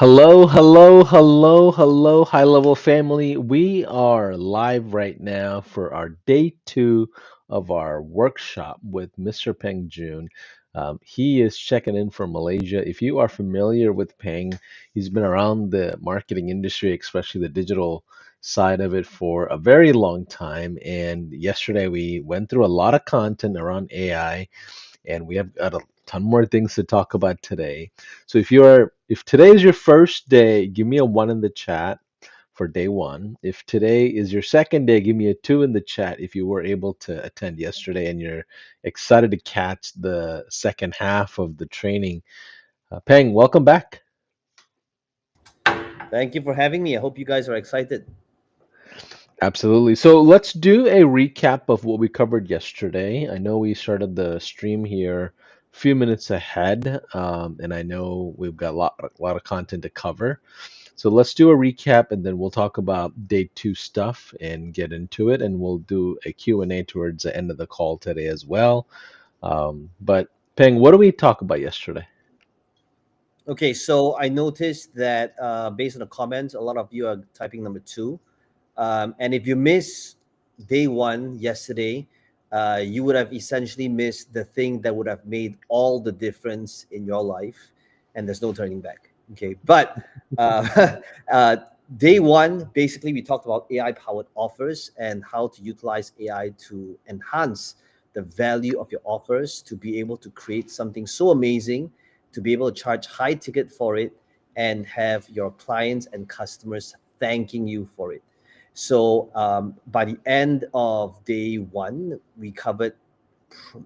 Hello, hello, hello, hello, high level family. We are live right now for our day two of our workshop with Mr. Peng Jun. He is checking in from Malaysia. If you are familiar with Peng, he's been around the marketing industry, especially the digital side of it, for a very long time. And yesterday we went through a lot of content around AI and we have got a ton more things to talk about today. So if today is your first day, give me a one in the chat for day one. If today is your second day, give me a two in the chat if you were able to attend yesterday and you're excited to catch the second half of the training. Peng, welcome back. Thank you for having me. I hope you guys are excited. Absolutely. So let's do a recap of what we covered yesterday. I know we started the stream here a few minutes ahead, and I know we've got a lot of content to cover. So let's do a recap, and then we'll talk about day two stuff and get into it, and we'll do a Q&A towards the end of the call today as well. But Peng, what did we talk about yesterday? Okay, so I noticed that based on the comments, a lot of you are typing number two. And if you miss day one yesterday, you would have essentially missed the thing that would have made all the difference in your life, and there's no turning back. Okay, but uh, uh, day one, basically, we talked about AI powered offers and how to utilize AI to enhance the value of your offers to be able to create something so amazing, to be able to charge high ticket for it, and have your clients and customers thanking you for it. So by the end of day one, we covered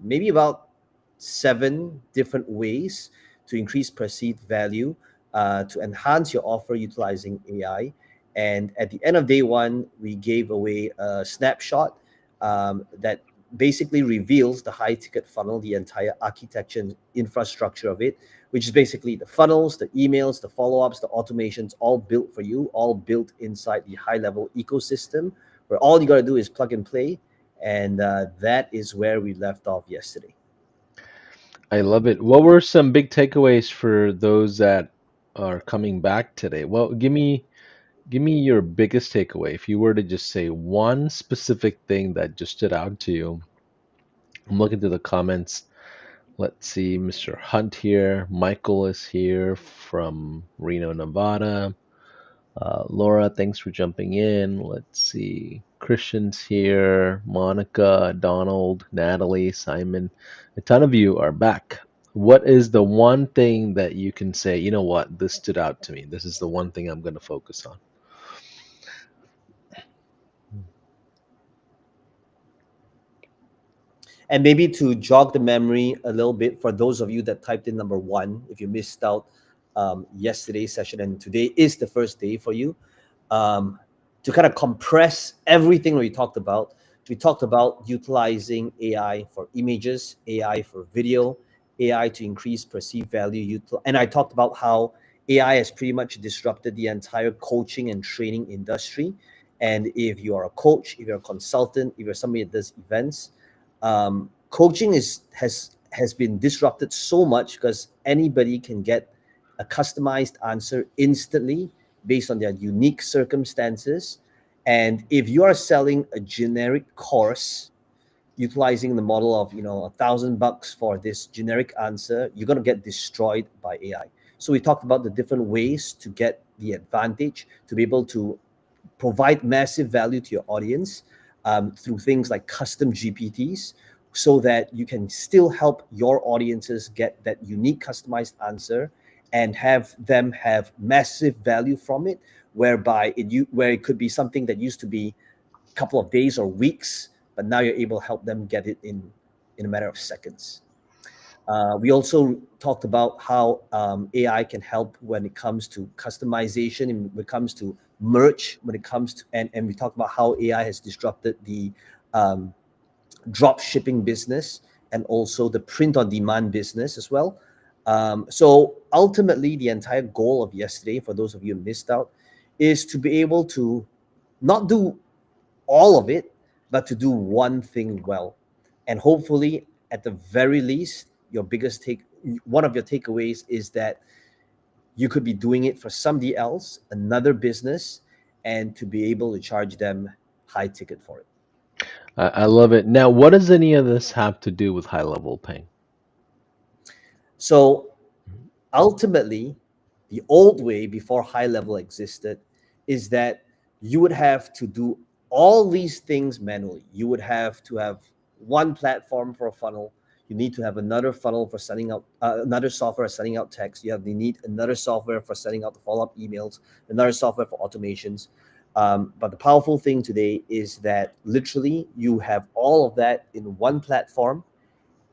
maybe about seven different ways to increase perceived value, to enhance your offer utilizing AI. And at the end of day one, we gave away a snapshot that basically reveals the high ticket funnel, the entire architecture and infrastructure of it, which is basically the funnels, the emails, the follow ups, the automations, all built for you, all built inside the high level ecosystem, where all you got to do is plug and play. And that is where we left off yesterday. I love it. What were some big takeaways for those that are coming back today? Well, give me your biggest takeaway. If you were to just say one specific thing that just stood out to you. I'm looking through the comments. Let's see, Mr. Hunt here. Michael is here from Reno, Nevada. Laura, thanks for jumping in. Let's see. Christian's here. Monica, Donald, Natalie, Simon. A ton of you are back. What is the one thing that you can say, you know what, this stood out to me? This is the one thing I'm going to focus on. And maybe to jog the memory a little bit for those of you that typed in number one, if you missed out yesterday's session and today is the first day for you, um, to kind of compress everything we talked about utilizing AI for images, AI for video, AI to increase perceived value. And I talked about how AI has pretty much disrupted the entire coaching and training industry. And if you are a coach, if you're a consultant, if you're somebody that does events, coaching has been disrupted so much because anybody can get a customized answer instantly based on their unique circumstances. And if you are selling a generic course utilizing the model of $1,000 for this generic answer, you're going to get destroyed by AI. So we talked about the different ways to get the advantage, to be able to provide massive value to your audience through things like custom GPTs, so that you can still help your audiences get that unique customized answer and have them have massive value from it, whereby where it could be something that used to be a couple of days or weeks, but now you're able to help them get it in a matter of seconds. We also talked about how AI can help when it comes to customization, and when it comes to merch, when it comes to, and we talked about how AI has disrupted the um, drop shipping business and also the print on demand business as well. So ultimately, the entire goal of yesterday, for those of you who missed out, is to be able to not do all of it, but to do one thing well. And hopefully, at the very least, one of your takeaways is that You could be doing it for somebody else, another business, and to be able to charge them high ticket for it. I love it. Now, what does any of this have to do with high level paying? So ultimately, the old way before HighLevel existed is that you would have to do all these things manually. You would have to have one platform for a funnel. You need to have another funnel for sending out another software for sending out text. You need another software for sending out the follow-up emails, another software for automations. But the powerful thing today is that literally you have all of that in one platform,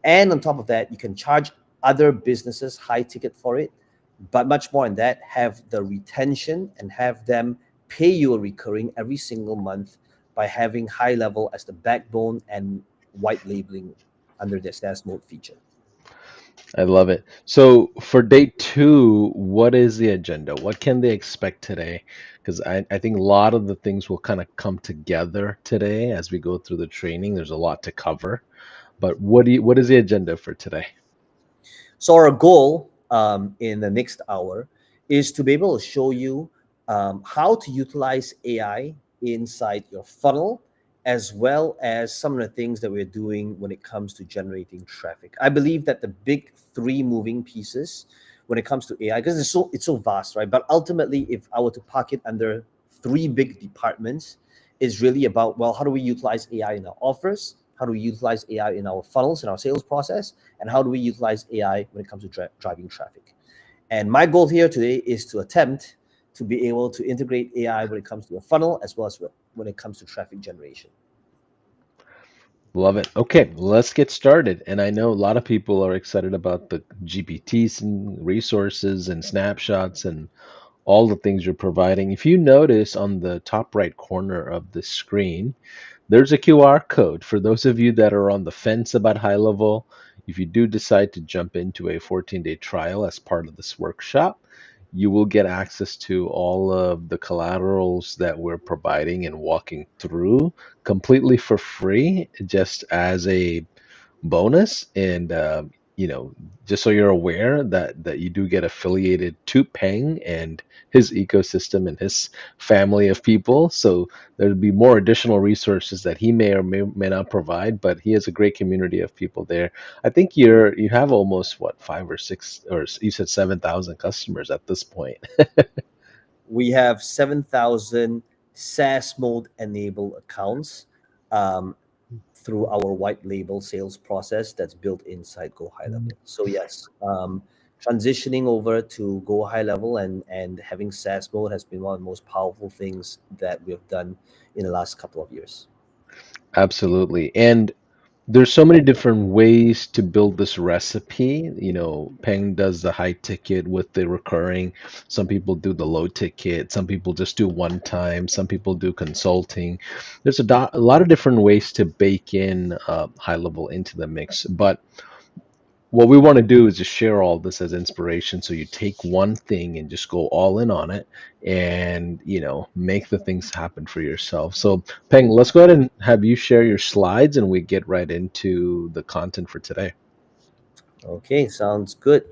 and on top of that, you can charge other businesses high ticket for it. But much more than that, have the retention and have them pay you a recurring every single month by having HighLevel as the backbone and white labeling under their SaaS mode feature. I love it. So for day two, what is the agenda? What can they expect today? Because I think a lot of the things will kind of come together today as we go through the training. There's a lot to cover. But what is the agenda for today? So our goal in the next hour is to be able to show you how to utilize AI inside your funnel, as well as some of the things that we're doing when it comes to generating traffic. I believe that the big three moving pieces when it comes to AI, because it's so vast, right? But ultimately, if I were to park it under three big departments, is really about, well, how do we utilize AI in our offers? How do we utilize AI in our funnels, in our sales process? And how do we utilize AI when it comes to driving traffic? And my goal here today is to attempt to be able to integrate AI when it comes to your funnel as well as when it comes to traffic generation. Love it. Okay, let's get started. And I know a lot of people are excited about the GPTs and resources and snapshots and all the things you're providing. If you notice on the top right corner of the screen, there's a QR code for those of you that are on the fence about high level. If you do decide to jump into a 14-day trial as part of this workshop, you will get access to all of the collaterals that we're providing and walking through completely for free, just as a bonus. And you know, just so you're aware that you do get affiliated to Peng and his ecosystem and his family of people. So there'll be more additional resources that he may or may not provide, but he has a great community of people there. I think you have almost what, five or six, or you said 7,000 customers at this point. We have 7,000 SaaS mode enabled accounts um, through our white label sales process that's built inside Go High Level. So yes, transitioning over to Go High Level and having SaaS mode has been one of the most powerful things that we've done in the last couple of years. Absolutely. And there's so many different ways to build this recipe. You know, Peng does the high ticket with the recurring. Some people do the low ticket. Some people just do one time. Some people do consulting. There's a lot of different ways to bake in high level into the mix. But what we want to do is just share all this as inspiration. So you take one thing and just go all in on it and, you know, make the things happen for yourself. So, Peng, let's go ahead and have you share your slides and we get right into the content for today. Okay, sounds good.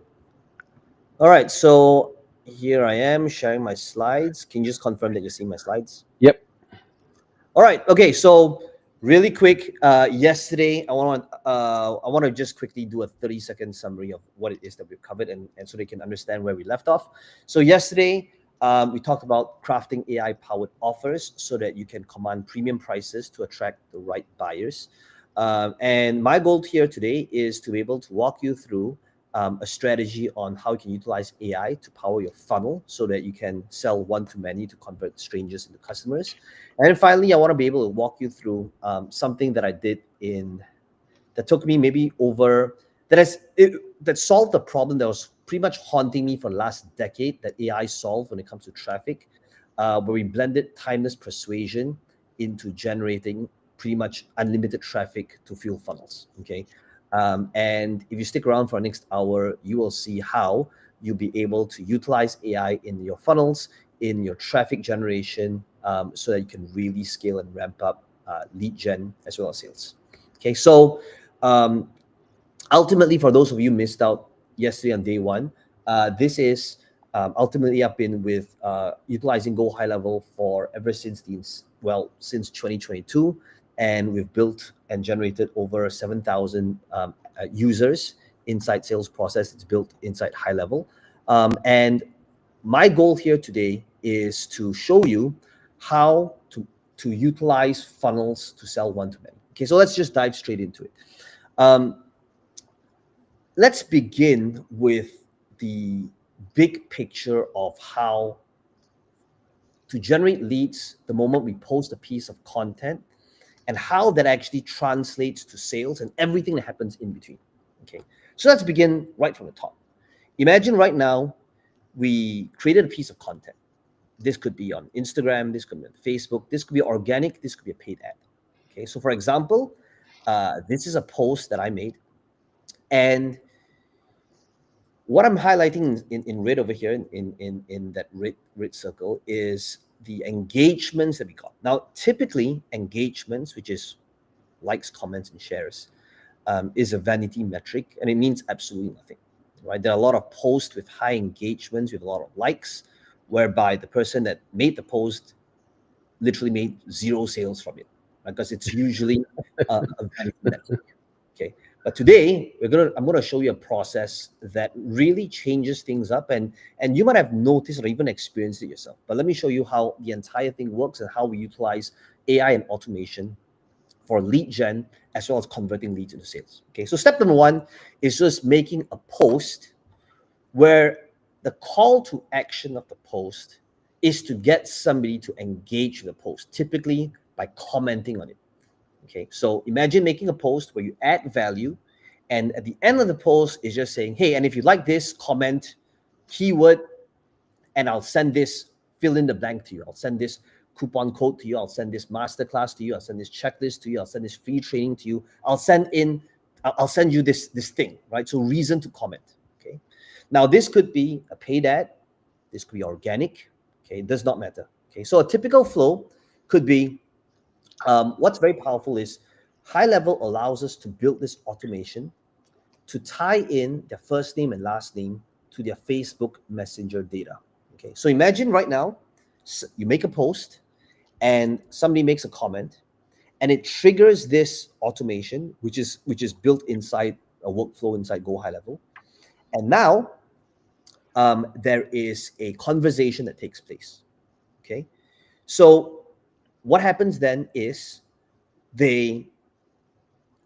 All right, so here I am sharing my slides. Can you just confirm that you're seeing my slides? Yep. All right. Okay. So really quick, yesterday I want to just quickly do a 30-second summary of what it is that we've covered, and so they can understand where we left off. So yesterday we talked about crafting AI powered offers so that you can command premium prices to attract the right buyers. And my goal here today is to be able to walk you through a strategy on how you can utilize AI to power your funnel so that you can sell one to many to convert strangers into customers. And then finally, I want to be able to walk you through something that I did in that took me maybe over that solved the problem that was pretty much haunting me for the last decade that AI solved when it comes to traffic, where we blended timeless persuasion into generating pretty much unlimited traffic to fuel funnels. Okay, and if you stick around for our next hour, you will see how you'll be able to utilize AI in your funnels, in your traffic generation, so that you can really scale and ramp up lead gen as well as sales. Okay, so um, ultimately, for those of you missed out yesterday on day one, this is Ultimately, I've been with utilizing Go High Level for ever since since 2022, and we've built and generated over 7,000 users inside sales process. It's built inside High Level, and my goal here today is to show you how to utilize funnels to sell one to many. Okay, so let's just dive straight into it. Um, let's begin with the big picture of how to generate leads the moment we post a piece of content, and how that actually translates to sales and everything that happens in between. Okay, so let's begin right from the top. Imagine right now we created a piece of content. This could be on Instagram, this could be on Facebook, this could be organic, this could be a paid ad. Okay, so for example, this is a post that I made, and what I'm highlighting in red over here in that red circle is the engagements that we got. Now, typically engagements, which is likes, comments, and shares, is a vanity metric, and it means absolutely nothing. Right? There are a lot of posts with high engagements, with a lot of likes, whereby the person that made the post literally made zero sales from it, right? Because it's usually a vanity metric. Okay, but today I'm gonna show you a process that really changes things up, and you might have noticed or even experienced it yourself. But let me show you how the entire thing works and how we utilize AI and automation for lead gen as well as converting leads into sales. Okay, so step number one is just making a post where the call to action of the post is to get somebody to engage with the post, typically by commenting on it. Okay, so imagine making a post where you add value, and at the end of the post is just saying, hey, and if you like this, comment keyword, and I'll send this fill in the blank to you. I'll send this coupon code to you. I'll send this masterclass to you. I'll send this checklist to you. I'll send this free training to you. I'll send you this thing, right? So reason to comment. Okay. Now this could be a paid ad. This could be organic. Okay, it does not matter. Okay, so a typical flow could be what's very powerful is High Level allows us to build this automation to tie in their first name and last name to their Facebook Messenger data. Okay, so imagine right now you make a post and somebody makes a comment, and it triggers this automation, which is built inside a workflow inside Go High Level, and now there is a conversation that takes place. Okay, so what happens then is they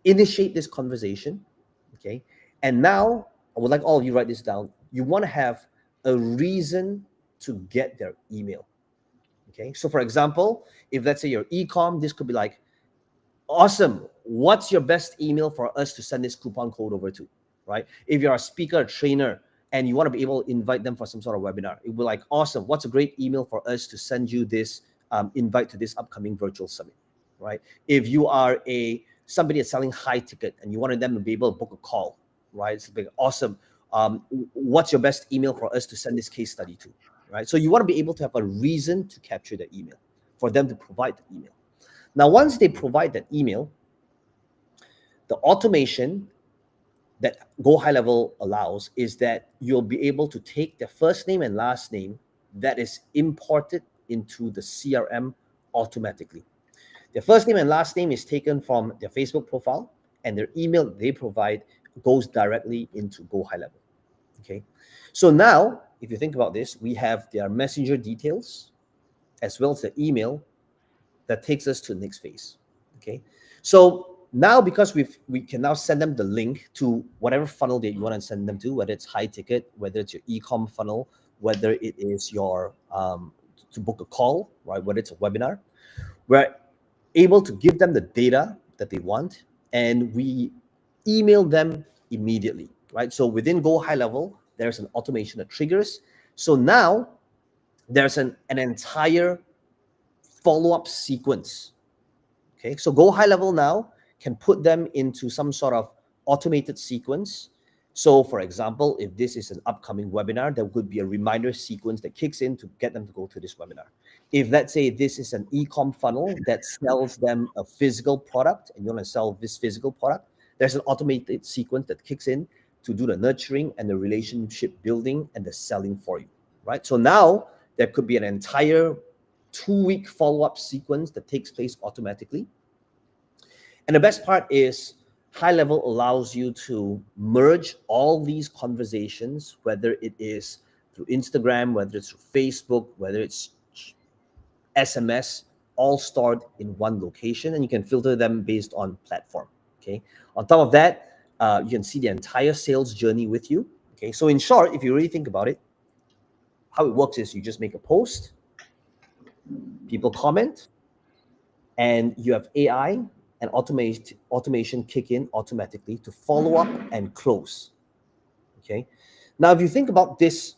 initiate this conversation. Okay, and now I would like all of you write this down. You want to have a reason to get their email. Okay, so for example, if let's say you're e-com, this could be like, awesome, what's your best email for us to send this coupon code over to, right? If you're a speaker, a trainer, and you want to be able to invite them for some sort of webinar, it will be like, awesome, what's a great email for us to send you this invite to this upcoming virtual summit, right? If you are somebody that's selling high ticket and you wanted them to be able to book a call, right? It's like, awesome, what's your best email for us to send this case study to, right? So you want to be able to have a reason to capture the email for them to provide the email. Now, once they provide that email, the automation that Go High Level allows is that you'll be able to take their first name and last name that is imported into the CRM automatically. Their first name and last name is taken from their Facebook profile, and their email they provide goes directly into Go High Level. Okay, so now if you think about this, we have their messenger details as well as the email that takes us to the next phase. Okay, so now because we can now send them the link to whatever funnel that you want to send them to, whether it's high ticket, whether it's your e-com funnel, whether it is your to book a call, right, whether it's a webinar, we're able to give them the data that they want, and we email them immediately, right? So within Go High Level, there's an automation that triggers. So now there's an entire follow-up sequence. Okay, so Go High Level now can put them into some sort of automated sequence. So for example, if this is an upcoming webinar, there could be a reminder sequence that kicks in to get them to go to this webinar. If let's say this is an e-com funnel that sells them a physical product and you want to sell this physical product, there's an automated sequence that kicks in to do the nurturing and the relationship building and the selling for you. right? So now there could be an entire 2 week follow up sequence that takes place automatically. And the best part is HighLevel allows you to merge all these conversations, whether it is through Instagram, whether it's through Facebook, whether it's SMS, all stored in one location, and you can filter them based on platform. Okay. On top of that, you can see the entire sales journey with you. Okay. So in short, if you really think about it, how it works is you just make a post, people comment, and you have AI and automation kick in automatically to follow up and close. Okay. Now, if you think about this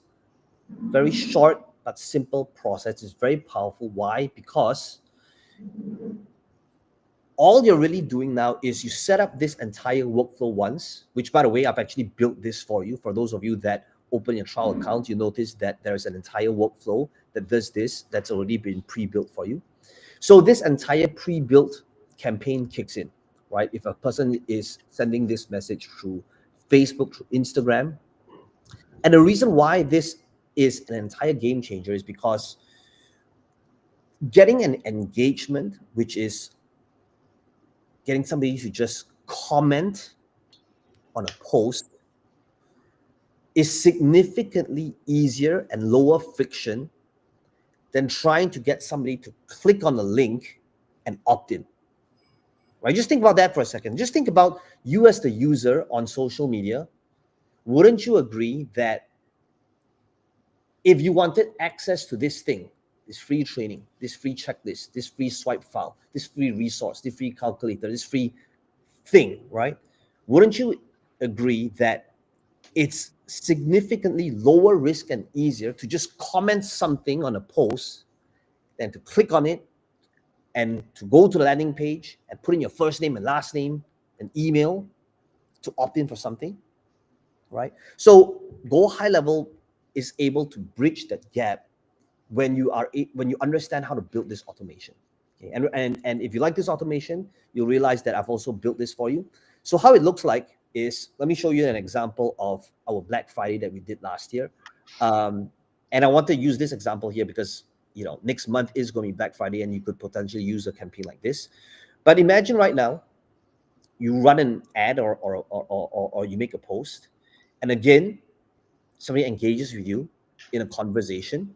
very short but simple process, it's very powerful. Why? Because all you're really doing now is you set up this entire workflow once, which, by the way, I've actually built this for you. For those of you that open your trial account, you notice that there's an entire workflow that does this that's already been pre-built for you. So this entire pre-built campaign kicks in, right? If a person is sending this message through Facebook, through Instagram, and the reason why this is an entire game changer is because getting an engagement, which is getting somebody to just comment on a post, is significantly easier and lower friction than trying to get somebody to click on the link and opt in. Right? Just think about that for a second. Just think about you as the user on social media. Wouldn't you agree that if you wanted access to this thing, this free training, this free checklist, this free swipe file, this free resource, this free calculator, this free thing, right? Wouldn't you agree that it's significantly lower risk and easier to just comment something on a post than to click on it and to go to the landing page and put in your first name and last name and email to opt in for something, right? So Go HighLevel is able to bridge that gap when you understand how to build this automation. Okay? And if you like this automation, you'll realize that I've also built this for you. So how it looks like is, let me show you an example of our Black Friday that we did last year. And I want to use this example here because next month is going to be Black Friday, and you could potentially use a campaign like this. But imagine right now you run an ad or you make a post, and again somebody engages with you in a conversation.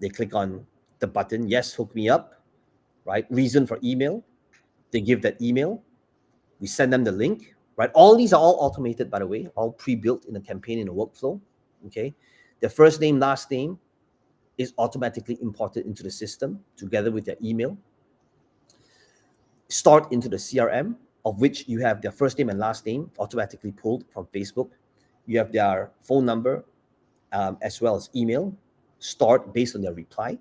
They click on the button, yes, hook me up, right? Reason for email. They give that email. We send them the link, right? All these are all automated, by the way, all pre-built in a campaign, in a workflow. Okay. Their first name, last name is automatically imported into the system together with their email, stored into the CRM, of which you have their first name and last name automatically pulled from Facebook. You have their phone number, as well as email stored based on their reply.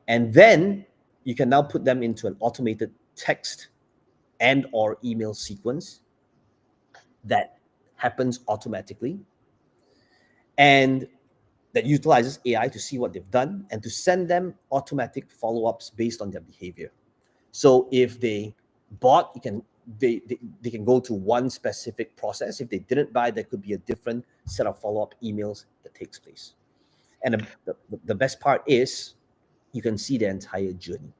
And then you can now put them into an automated text and or email sequence that happens automatically, and that utilizes AI to see what they've done and to send them automatic follow-ups based on their behavior. So if they bought, they can go to one specific process. If they didn't buy, there could be a different set of follow-up emails that takes place. And the best part is you can see the entire journey.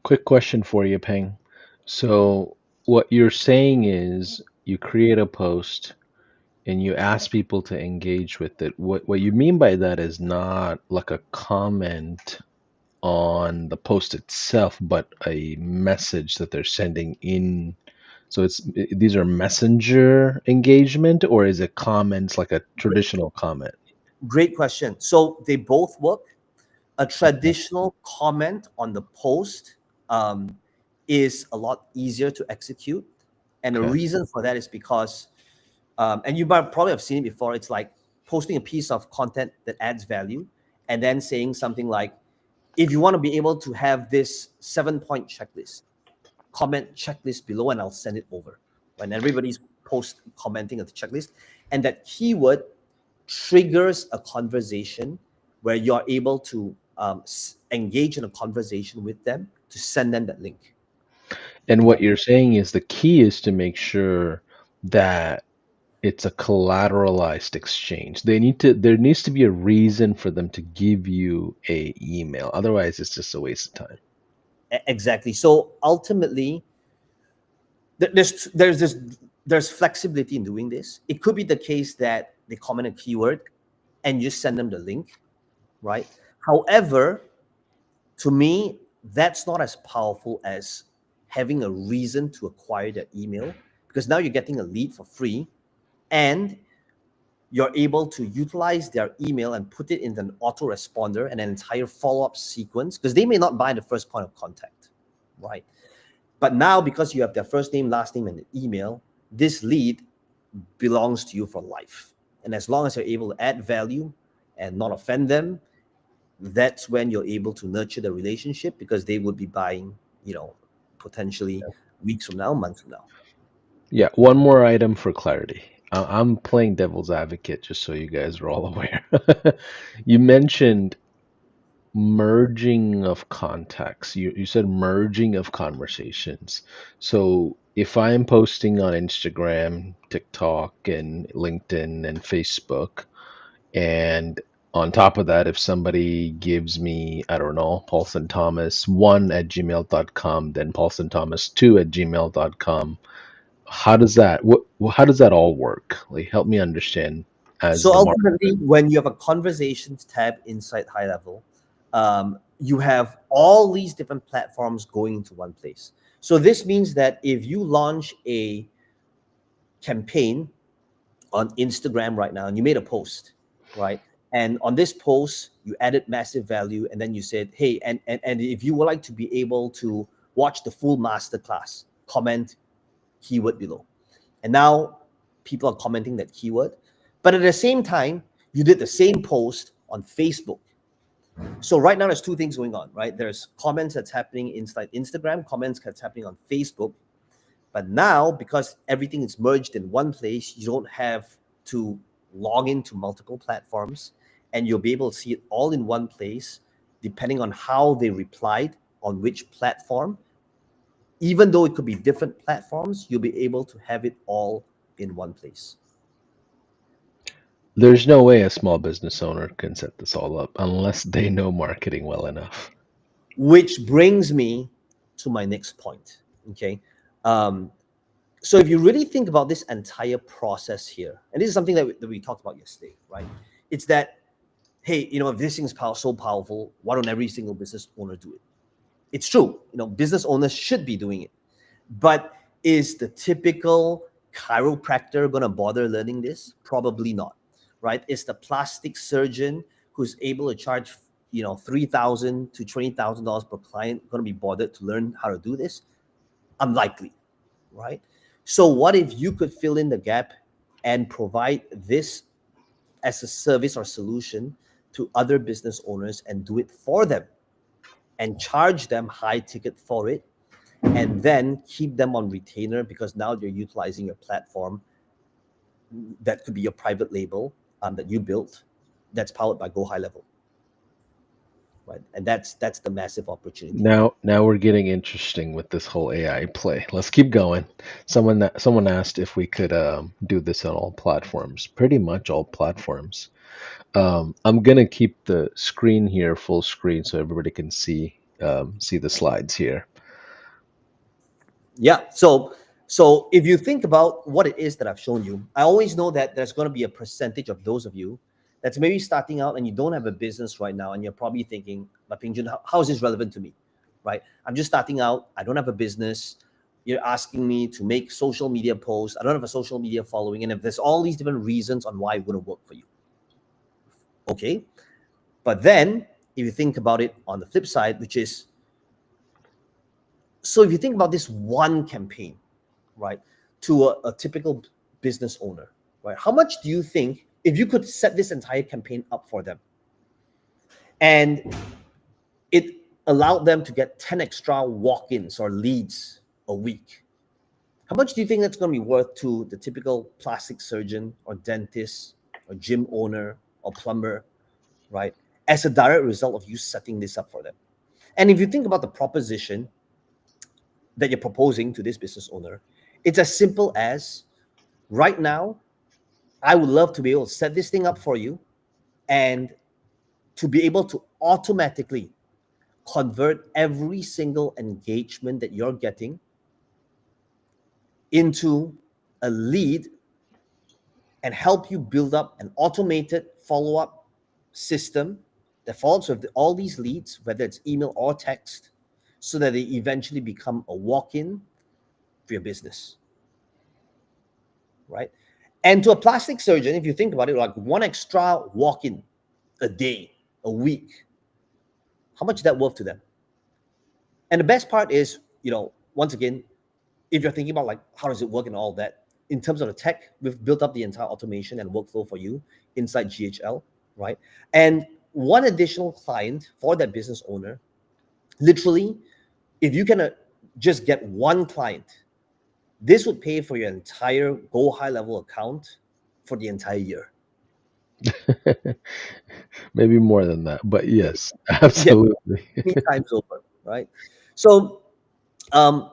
Quick question for you, Peng. So, what you're saying is you create a post and you ask people to engage with it. What you mean by that is not like a comment on the post itself, but a message that they're sending in. So these are messenger engagement, or is it comments like a traditional comment? Great question. So they both work. A Okay. traditional comment on the post is a lot easier to execute. And the Okay. reason for that is because, and you might probably have seen it before, it's like posting a piece of content that adds value and then saying something like, if you want to be able to have this 7 point checklist, comment checklist below and I'll send it over. When everybody's post commenting on the checklist, and that keyword triggers a conversation where you're able to engage in a conversation with them to send them that link. And what Right. you're saying is the key is to make sure that it's a collateralized exchange. There needs to be a reason for them to give you a email. Otherwise, it's just a waste of time. Exactly. So ultimately, there's flexibility in doing this. It could be the case that they comment a keyword and you send them the link, right? However, to me, that's not as powerful as having a reason to acquire that email, because now you're getting a lead for free and you're able to utilize their email and put it in an autoresponder and an entire follow-up sequence, because they may not buy the first point of contact, right? But now, because you have their first name, last name, and the email, this lead belongs to you for life. And as long as you're able to add value and not offend them, that's when you're able to nurture the relationship, because they would be buying, potentially weeks from now, months from now. Yeah, one more item for clarity. I'm playing devil's advocate just so you guys are all aware. You mentioned merging of contacts. You said merging of conversations. So if I'm posting on Instagram, TikTok, and LinkedIn and Facebook, and on top of that, if somebody gives me, I don't know, Paulson Thomas 1 at gmail.com, then Paulson Thomas 2 at gmail.com, how does that all work? Like help me understand as So the ultimately, marketer. when you have a conversations tab inside High Level, you have all these different platforms going into one place. So this means that if you launch a campaign on Instagram right now and you made a post, right? And on this post, you added massive value, and then you said, hey, and if you would like to be able to watch the full masterclass, comment keyword below. And now people are commenting that keyword. But at the same time, you did the same post on Facebook. So right now there's two things going on, right? There's comments that's happening inside Instagram, comments that's happening on Facebook. But now, because everything is merged in one place, you don't have to log into multiple platforms, and you'll be able to see it all in one place, depending on how they replied on which platform. Even though it could be different platforms, you'll be able to have it all in one place. There's no way a small business owner can set this all up unless they know marketing well enough. Which brings me to my next point. Okay. Um, so if you really think about this entire process here, and this is something that we talked about yesterday, right? It's that, hey, if this thing's so powerful, why don't every single business owner do it? It's true. Business owners should be doing it. But is the typical chiropractor going to bother learning this? Probably not, right? Is the plastic surgeon who's able to charge, $3,000 to $20,000 per client going to be bothered to learn how to do this? Unlikely, right? So what if you could fill in the gap and provide this as a service or solution to other business owners and do it for them and charge them high ticket for it, and then keep them on retainer because now they're utilizing your platform that could be your private label, that you built, that's powered by Go High Level, right? And that's the massive opportunity here. Now we're getting interesting with this whole AI play. Let's keep going. Someone asked if we could do this on all platforms. Pretty much all platforms. I'm gonna keep the screen here full screen so everybody can see the slides here. Yeah. So if you think about what it is that I've shown you, I always know that there's going to be a percentage of those of you that's maybe starting out and you don't have a business right now, and you're probably thinking, but Pingjun, how is this relevant to me? Right? I'm just starting out. I don't have a business. You're asking me to make social media posts. I don't have a social media following. And if there's all these different reasons on why it wouldn't work for you, okay. But then if you think about it on the flip side, which is, so if you think about this one campaign, right, to a typical business owner, right, how much do you think, if you could set this entire campaign up for them and it allowed them to get 10 extra walk-ins or leads a week, how much do you think that's going to be worth to the typical plastic surgeon or dentist or gym owner or plumber, right, as a direct result of you setting this up for them? And if you think about the proposition that you're proposing to this business owner, it's as simple as, right now, I would love to be able to set this thing up for you and to be able to automatically convert every single engagement that you're getting into a lead and help you build up an automated follow up system that follows with all these leads, whether it's email or text, so that they eventually become a walk in for your business, right? And to a plastic surgeon, if you think about it, like one extra walk in a day, a week, how much is that worth to them? And the best part is, once again, if you're thinking about like how does it work and all that, in terms of the tech, we've built up the entire automation and workflow for you inside GHL, right? And one additional client for that business owner, literally, if you can just get one client, this would pay for your entire Go High Level account for the entire year. Maybe more than that, but yes, Yeah, absolutely. many times over, right? So um,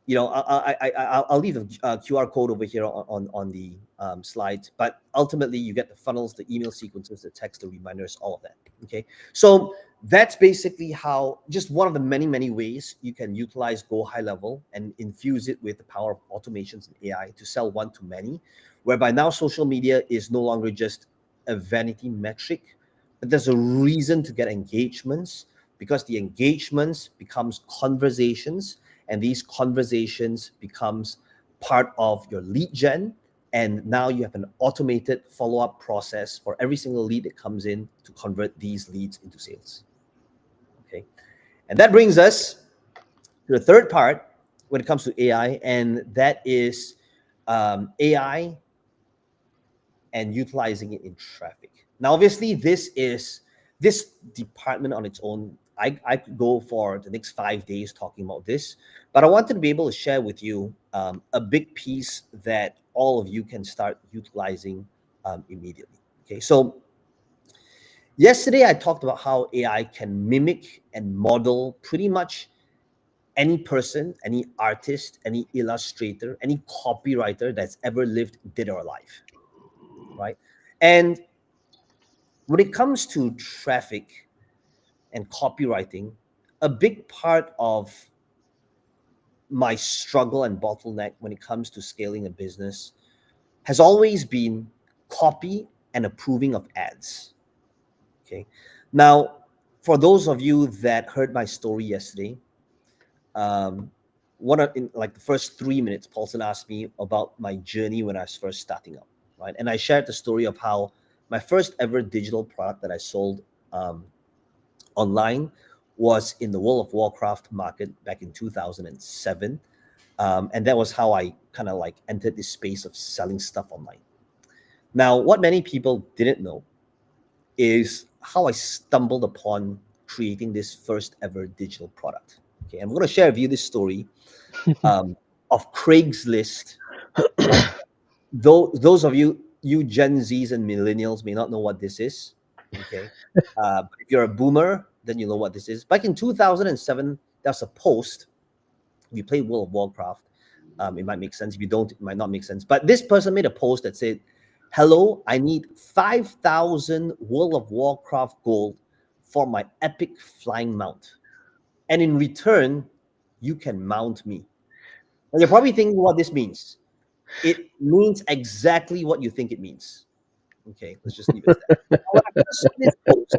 I'll leave the QR code over here on the slide, but ultimately you get the funnels, the email sequences, the text, the reminders, all of that. Okay, so that's basically how, just one of the many many ways you can utilize Go High Level and infuse it with the power of automations and AI to sell one to many, whereby now social media is no longer just a vanity metric, but there's a reason to get engagements, because the engagements becomes conversations, and these conversations becomes part of your lead gen, and now you have an automated follow-up process for every single lead that comes in to convert these leads into sales. Okay, and that brings us to the third part when it comes to AI, and that is AI and utilizing it in traffic. Now, obviously, this department on its own. I could go for the next 5 days talking about this, but I wanted to be able to share with you a big piece that all of you can start utilizing immediately. Okay, so yesterday I talked about how AI can mimic and model pretty much any person, any artist, any illustrator, any copywriter that's ever lived, dead or alive, right? And when it comes to traffic and copywriting, a big part of my struggle and bottleneck when it comes to scaling a business has always been copy and approving of ads. Okay. Now, for those of you that heard my story yesterday, um, in like the first 3 minutes, Paulson asked me about my journey when I was first starting up, right? And I shared the story of how my first ever digital product that I sold um, online was in the World of Warcraft market back in 2007. And that was how I kind of like entered this space of selling stuff online. Now, what many people didn't know is how I stumbled upon creating this first ever digital product. Okay, I'm going to share with you this story of Craigslist, right? Though those of you Gen Zs and millennials may not know what this is. Okay, but if you're a boomer, then you know what this is. Back in 2007, there's a post. If you play World of Warcraft, it might make sense. If you don't, it might not make sense. But this person made a post that said, "Hello, I need 5,000 World of Warcraft gold for my epic flying mount, and in return, you can mount me." Now you're probably thinking what this means. It means exactly what you think it means. Okay, let's just leave it at that. Now, when I first saw this post,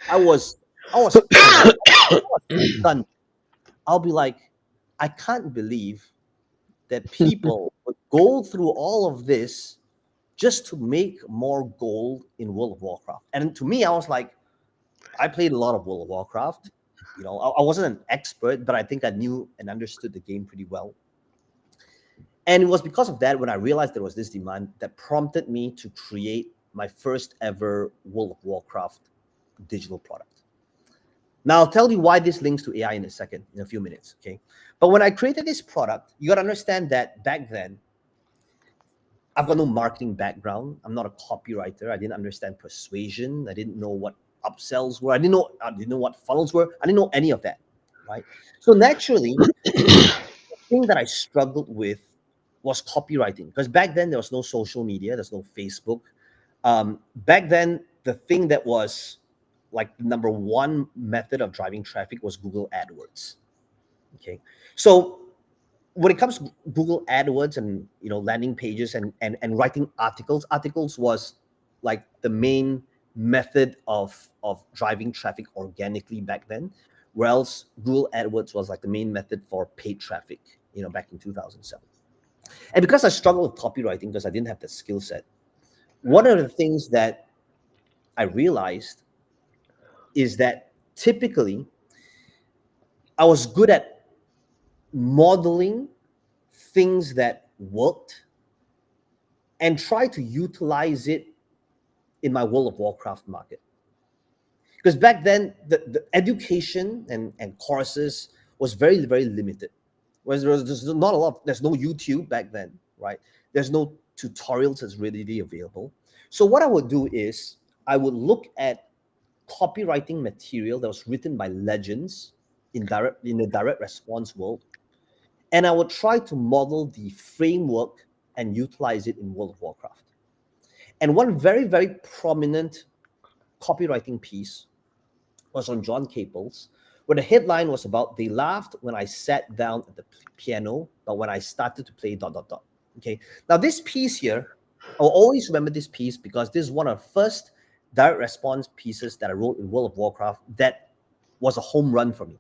I was I was floored. I was stunned. I'll be like, I can't believe that people would go through all of this just to make more gold in World of Warcraft. And to me, I was like, I played a lot of World of Warcraft. I wasn't an expert, but I think I knew and understood the game pretty well. And it was because of that when I realized there was this demand that prompted me to create my first ever World of Warcraft digital product. Now, I'll tell you why this links to AI in a second, in a few minutes, okay? But when I created this product, you got to understand that back then, I've got no marketing background. I'm not a copywriter. I didn't understand persuasion. I didn't know what upsells were. I didn't know what funnels were. I didn't know any of that, right? So naturally, the thing that I struggled with was copywriting, because back then there was no social media, there's no Facebook. Back then, the thing that was like the number one method of driving traffic was Google AdWords. Okay, so when it comes to Google AdWords and landing pages and writing articles was like the main method of driving traffic organically back then, whereas Google AdWords was like the main method for paid traffic, back in 2007. And because I struggled with copywriting because I didn't have the skill set, one of the things that I realized is that typically I was good at modeling things that worked and try to utilize it in my World of Warcraft market. Because back then, the education and courses was very, very limited. Whereas there's not a lot, there's no YouTube back then, right? There's no tutorials that's readily available. So what I would do is I would look at copywriting material that was written by legends in the direct response world, and I would try to model the framework and utilize it in World of Warcraft. And one very, very prominent copywriting piece was on John Caples, where the headline was about they laughed when I sat down at the piano, but when I started to play dot dot dot. Okay. Now this piece here, I'll always remember this piece because this is one of the first direct response pieces that I wrote in World of Warcraft that was a home run for me.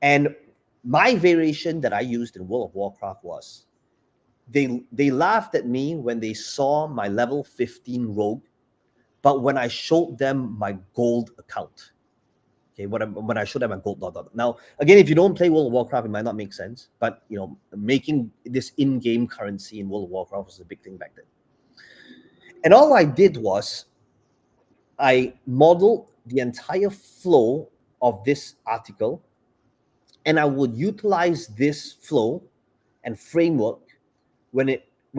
And my variation that I used in World of Warcraft was they laughed at me when they saw my level 15 rogue, but when I showed them my gold account. Okay, when I showed them my gold dot dot. Now, again, if you don't play World of Warcraft, it might not make sense. But making this in-game currency in World of Warcraft was a big thing back then. And all I did was I modeled the entire flow of this article, and I would utilize this flow and framework when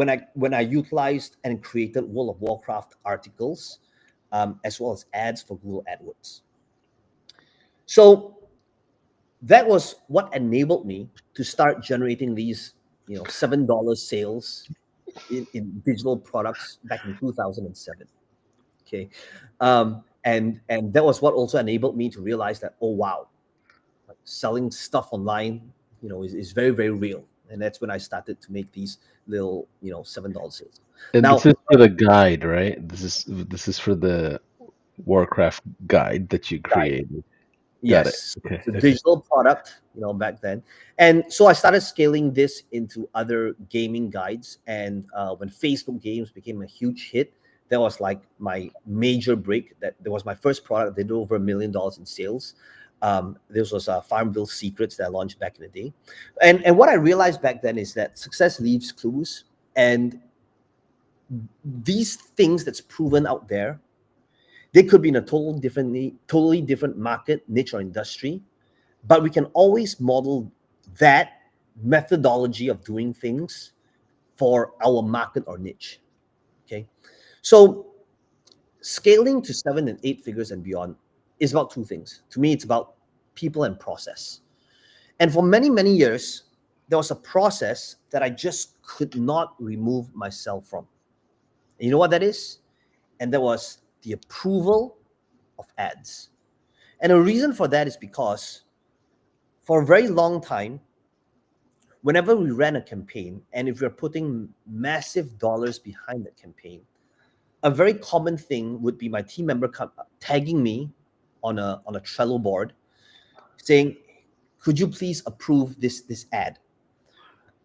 I utilized and created World of Warcraft articles, as well as ads for Google AdWords. So that was what enabled me to start generating these $7 sales in digital products back in 2007. Okay, and that was what also enabled me to realize that, oh wow, like selling stuff online is very, very real. And that's when I started to make these little $7 sales. And this Now, is for the guide, right? This is for the Warcraft guide that you created. Got it. yes, Okay. it's a Okay. digital product, back then, and so I started scaling this into other gaming guides. And when Facebook games became a huge hit, that was like my major break. That was my first product. They did over $1 million in sales. This was Farmville Secrets that I launched back in the day, and what I realized back then is that success leaves clues, and these things that's proven out there, they could be in a totally different market, niche, or industry, but we can always model that methodology of doing things for our market or niche. Okay, so scaling to 7 and 8 figures and beyond is about two things. To me, it's about people and process. And for many, many years, there was a process that I just could not remove myself from. And you know what that is? And that was the approval of ads. And the reason for that is because for a very long time, whenever we ran a campaign, and if we're putting massive dollars behind that campaign, a very common thing would be my team member tagging me on a Trello board, saying, "Could you please approve this ad?"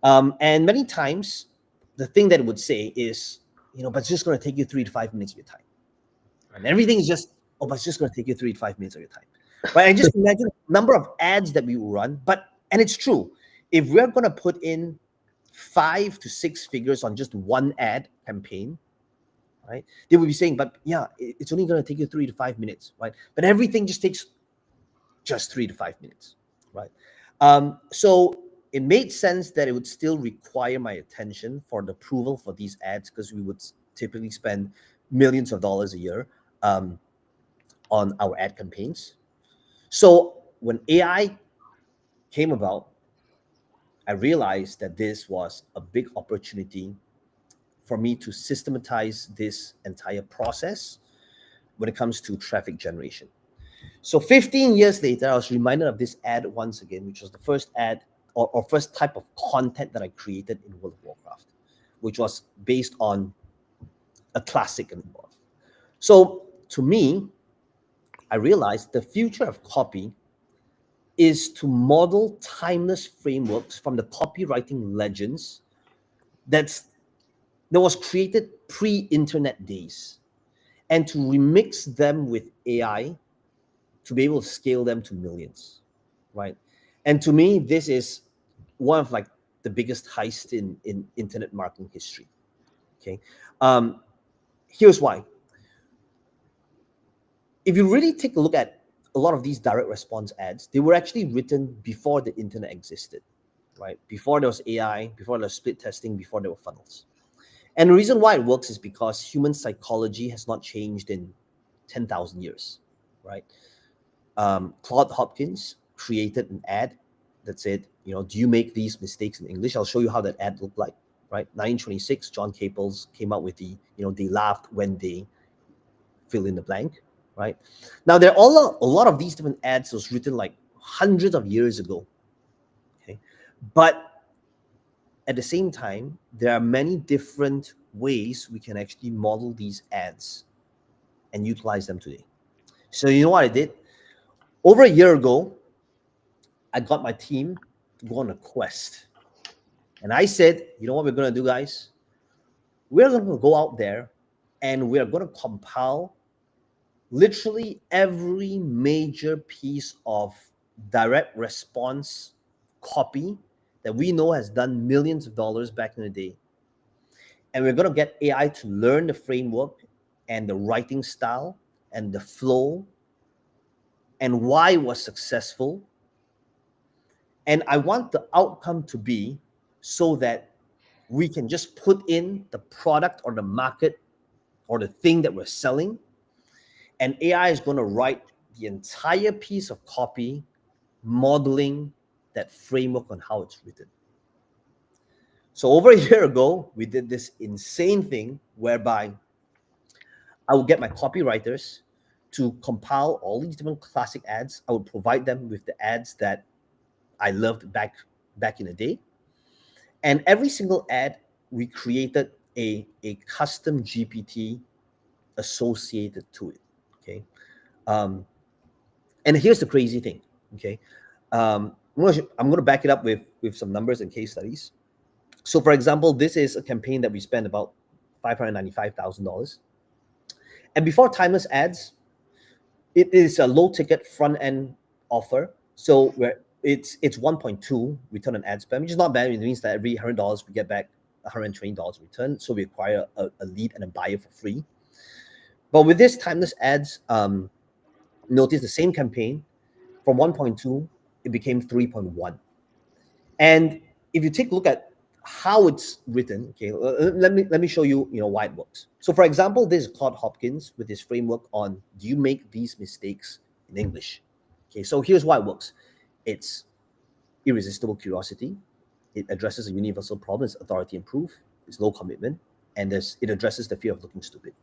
And many times, the thing that it would say is, but it's just going to take you 3 to 5 minutes of your time, and everything is just, oh, but it's just going to take you 3 to 5 minutes of your time, right? And just imagine the number of ads that we will run. And it's true, if we're going to put in 5 to 6 figures on just one ad campaign, right? They would be saying, but yeah, it's only going to take you 3 to 5 minutes, right? But everything just takes just 3 to 5 minutes, right? So it made sense that it would still require my attention for the approval for these ads, because we would typically spend millions of dollars a year on our ad campaigns. So when AI came about, I realized that this was a big opportunity for me to systematize this entire process when it comes to traffic generation. So 15 years later, I was reminded of this ad once again, which was the first ad or first type of content that I created in World of Warcraft, which was based on a classic in the world. So to me, I realized the future of copy is to model timeless frameworks from the copywriting legends that's that was created pre-internet days, and to remix them with AI to be able to scale them to millions, right? And to me, this is one of like the biggest heist in internet marketing history. Okay, um, here's why. If you really take a look at a lot of these direct response ads, they were actually written before the internet existed, right? Before there was AI, before there was split testing, before there were funnels. And the reason why it works is because human psychology has not changed in 10,000 years, right? Claude Hopkins created an ad that said, do you make these mistakes in English? I'll show you how that ad looked like, right? 1926, John Caples came out with they laughed when they fill in the blank, right? Now, there are a lot of these different ads that was written like hundreds of years ago, okay? But at the same time, there are many different ways we can actually model these ads and utilize them today. So you know what I did? Over a year ago, I got my team to go on a quest. And I said, you know what we're going to do, guys? We're going to go out there and we're going to compile literally every major piece of direct response copy that we know has done millions of dollars back in the day. And we're going to get AI to learn the framework and the writing style and the flow and why it was successful. And I want the outcome to be so that we can just put in the product or the market or the thing that we're selling, and AI is going to write the entire piece of copy modeling that framework on how it's written. So over a year ago, we did this insane thing whereby I would get my copywriters to compile all these different classic ads. I would provide them with the ads that I loved back in the day. And every single ad, we created a custom GPT associated to it. Okay. Um, and here's the crazy thing. Okay. I'm going to back it up with some numbers and case studies. So, for example, this is a campaign that we spent about $595,000. And before timeless ads, it is a low ticket front end offer. So where it's 1.2 return on ad spend, which is not bad. It means that every $100 we get back $120 return. So we acquire a lead and a buyer for free. But with this timeless ads, notice the same campaign from 1.2, it became 3.1. And if you take a look at how it's written, okay, let me show you, why it works. So, for example, this is Claude Hopkins with his framework on do you make these mistakes in English? Okay, so here's why it works. It's irresistible curiosity. It addresses a universal problem. It's authority and proof. It's low commitment, and it addresses the fear of looking stupid.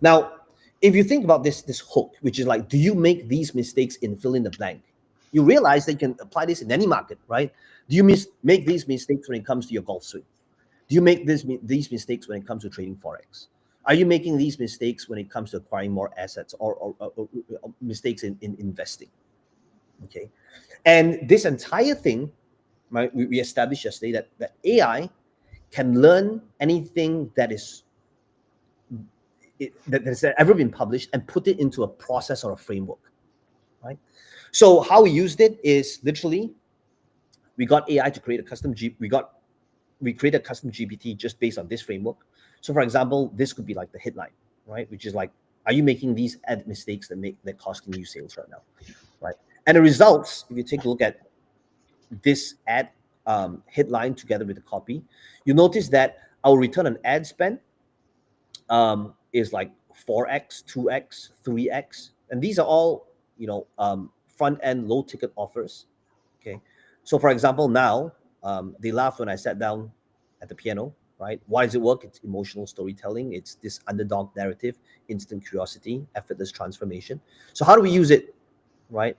Now, if you think about this hook, which is like, do you make these mistakes in fill in the blank? You realize that you can apply this in any market, right? Do you make these mistakes when it comes to your golf swing? Do you make these mistakes when it comes to trading forex? Are you making these mistakes when it comes to acquiring more assets or mistakes in investing? Okay, and this entire thing, right? We established yesterday that AI can learn anything that has ever been published and put it into a process or a framework, right? So how we used it is literally we got AI to create a we created a custom GPT just based on this framework. So for example, this could be like the headline, right? Which is like, are you making these ad mistakes that costing you sales right now, right? And the results, if you take a look at this ad headline together with the copy, you notice that our return on ad spend is like 4x, 2x, 3x, and these are all front end low ticket offers. Okay, so for example, now They laughed when I sat down at the piano, right? Why does it work? It's emotional storytelling. It's this underdog narrative, instant curiosity, effortless transformation. So how do we use it, right?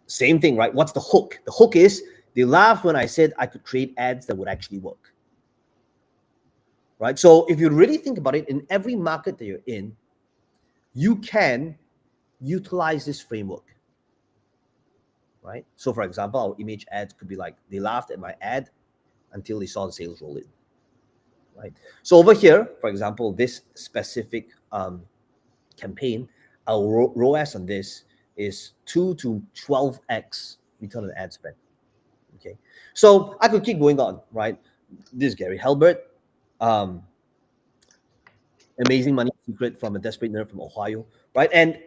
Same thing, right? What's the hook? The hook is they laughed when I said I could create ads that would actually work, right? So if you really think about it, in every market that you're in, you can utilize this framework, right? So for example, our image ads could be like they laughed at my ad until they saw the sales roll in, right? So over here, for example, this specific campaign, our ROAS on this is 2 to 12x return on ad spend. Okay, so I could keep going on, right? This is Gary Halbert, um, amazing money secret from a desperate nerd from Ohio, right? And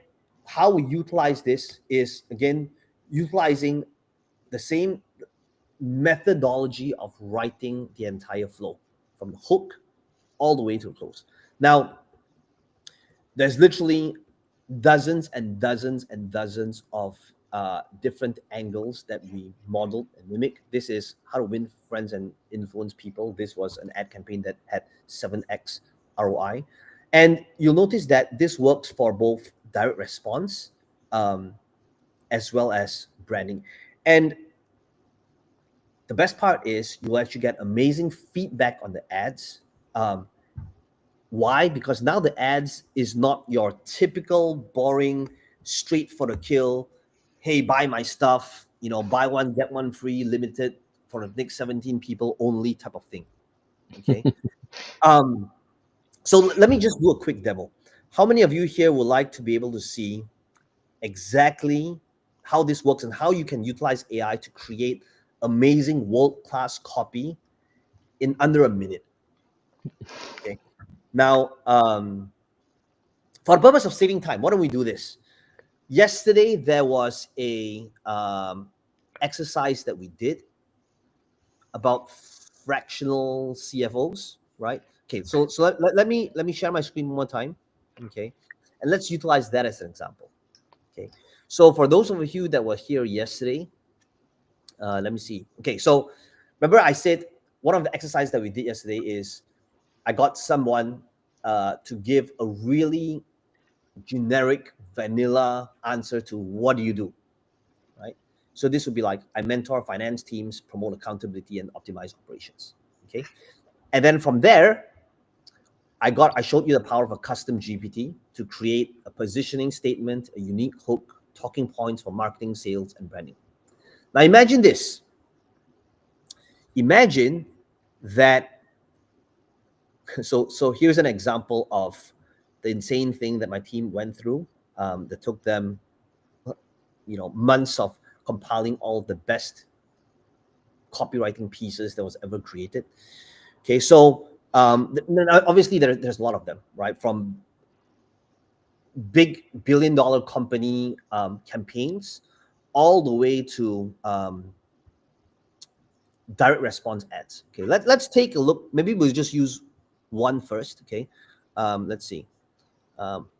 how we utilize this is again utilizing the same methodology of writing the entire flow from the hook all the way to close. Now, there's literally dozens and dozens and dozens of different angles that we modeled and mimic. This is how to win friends and influence people. This was an ad campaign that had 7x ROI. And you'll notice that this works for both direct response um, as well as branding. And the best part is you'll actually get amazing feedback on the ads. Um, Why? Because now the ads is not your typical boring, straight for the kill. Hey, buy my stuff. Buy one get one free, limited for the next 17 people only type of thing. Okay. Um. So let me just do a quick demo. How many of you here would like to be able to see exactly how this works and how you can utilize AI to create amazing world class copy in under a minute? Okay. Now, for the purpose of saving time, why don't we do this? Yesterday there was a exercise that we did about fractional CFOs, right? Okay, so let me share my screen one more time, okay, and let's utilize that as an example. Okay, so for those of you that were here yesterday, let me see. Okay, so remember I said one of the exercises that we did yesterday is I got someone to give a really generic vanilla answer to what do you do, right? So this would be like I mentor finance teams, promote accountability, and optimize operations. Okay, and then from there, I showed you the power of a custom GPT to create a positioning statement, a unique hook, talking points for marketing, sales, and branding. Now imagine this. Imagine that. So here's an example of the insane thing that my team went through. That took them, months of compiling all the best copywriting pieces that was ever created. Okay, so obviously there's a lot of them, right? From big billion-dollar company campaigns, all the way to direct response ads. Okay, let's take a look. Maybe we'll just use one first. Okay, let's see.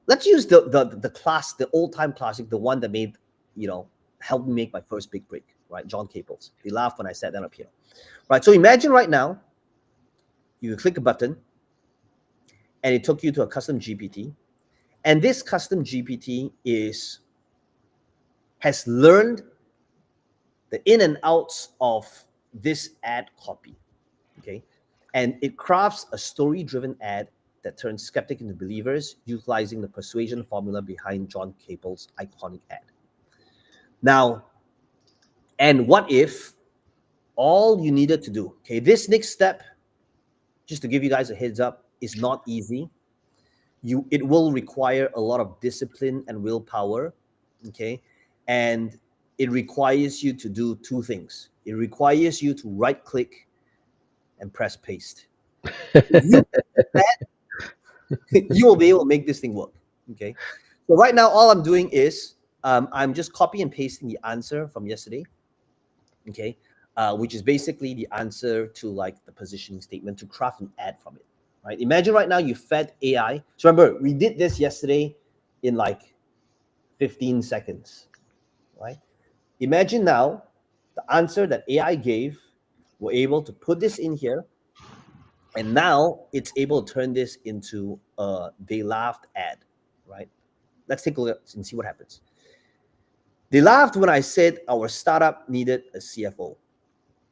Let's use the old time classic, the one that made helped me make my first big break. Right, John Caples. They laughed when I sat down up here. Right, so imagine right now you click a button and it took you to a custom GPT. And this custom GPT has learned the in and outs of this ad copy. Okay. And it crafts a story-driven ad that turns skeptic into believers, utilizing the persuasion formula behind John Caples' iconic ad. Now, and what if all you needed to do, okay, this next step, just to give you guys a heads up, is not easy. It will require a lot of discipline and willpower, okay, and it requires you to do two things. It requires you to right click and press paste. If you do that, you will be able to make this thing work, okay. So right now all I'm doing is I'm just copy and pasting the answer from yesterday, okay, which is basically the answer to like the positioning statement to craft an ad from it, right? Imagine right now you fed AI. So remember, we did this yesterday in like 15 seconds, right? Imagine now the answer that AI gave We're able to put this in here, and now it's able to turn this into a they laughed ad, right? Let's take a look and see what happens. They laughed when I said our startup needed a CFO,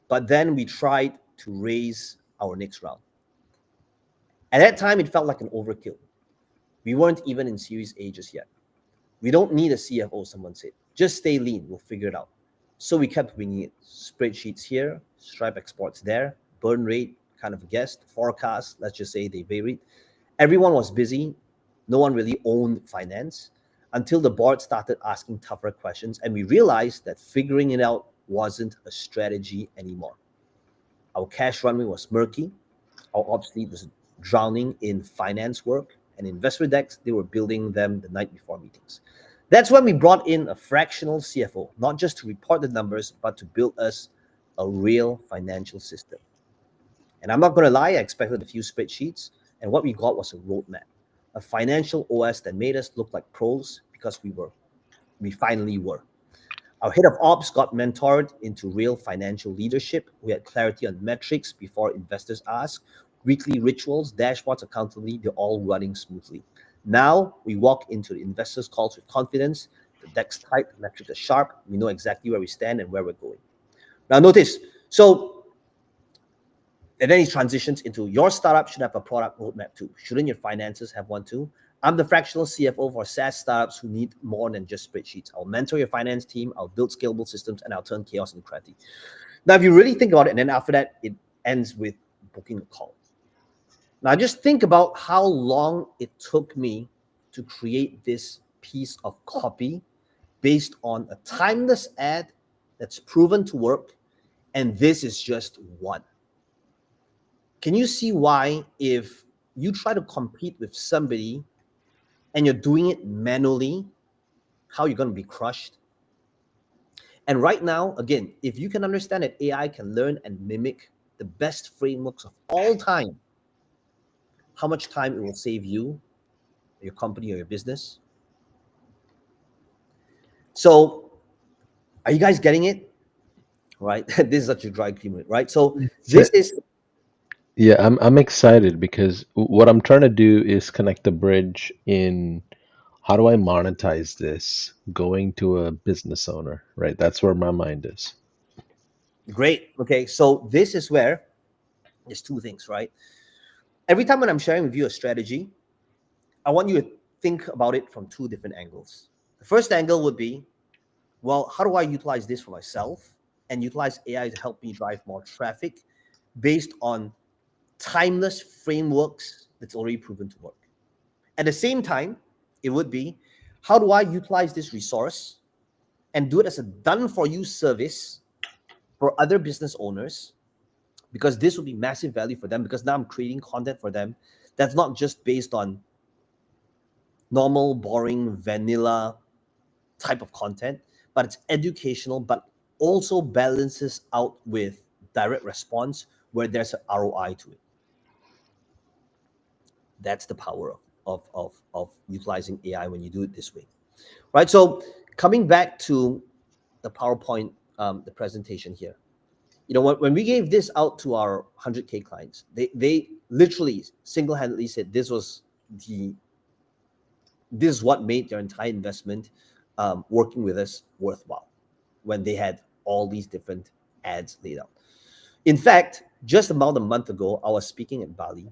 but then we tried to raise our next round. At that time, it felt like an overkill. We weren't even in Series A just yet. We don't need a CFO, someone said. Just stay lean, we'll figure it out. So we kept winging it. Spreadsheets here, Stripe exports there, burn rate, kind of guessed, forecast, let's just say they varied. Everyone was busy. No one really owned finance until the board started asking tougher questions, and we realized that figuring it out wasn't a strategy anymore. Our cash runway was murky. Our ops lead was drowning in finance work, and investment decks, they were building them the night before meetings. That's when we brought in a fractional CFO, not just to report the numbers, but to build us a real financial system. And I'm not going to lie, I expected a few spreadsheets, and what we got was a roadmap, a financial OS that made us look like pros because we finally were. Our head of ops got mentored into real financial leadership. We had clarity on metrics before investors asked, weekly rituals, dashboards, accountability, they're all running smoothly. Now we walk into the investors' calls with confidence. The deck's tight, metrics are sharp. We know exactly where we stand and where we're going. Now, notice, so and then he transitions into your startup should have a product roadmap too. Shouldn't your finances have one too? I'm the fractional CFO for SaaS startups who need more than just spreadsheets. I'll mentor your finance team, I'll build scalable systems, and I'll turn chaos into clarity. Now, if you really think about it, and then after that, it ends with booking a call. Now, just think about how long it took me to create this piece of copy based on a timeless ad that's proven to work. And this is just one. Can you see why, if you try to compete with somebody and you're doing it manually, how you're going to be crushed? And right now, again, if you can understand that AI can learn and mimic the best frameworks of all time, how much time it will save you, your company, or your business. So, are you guys getting it? Right? This is such a dry agreement, right? So, So, this is yeah, I'm excited because what I'm trying to do is connect the bridge in how do I monetize this going to a business owner, right? That's where my mind is. great. Okay. So, this is where there's two things, right? Every time when I'm sharing with you a strategy, I want you to think about it from two different angles. The first angle would be, well, how do I utilize this for myself and utilize AI to help me drive more traffic based on timeless frameworks that's already proven to work? At the same time, it would be, how do I utilize this resource and do it as a done for you service for other business owners? Because this would be massive value for them, because now I'm creating content for them that's not just based on normal, boring, vanilla type of content, but it's educational, but also balances out with direct response where there's an ROI to it. That's the power of utilizing AI when you do it this way, right? So coming back to the PowerPoint, the presentation here, when we gave this out to our 100K clients, they literally single-handedly said this is what made their entire investment working with us worthwhile, when they had all these different ads laid out. In fact, just about a month ago, I was speaking at Bali.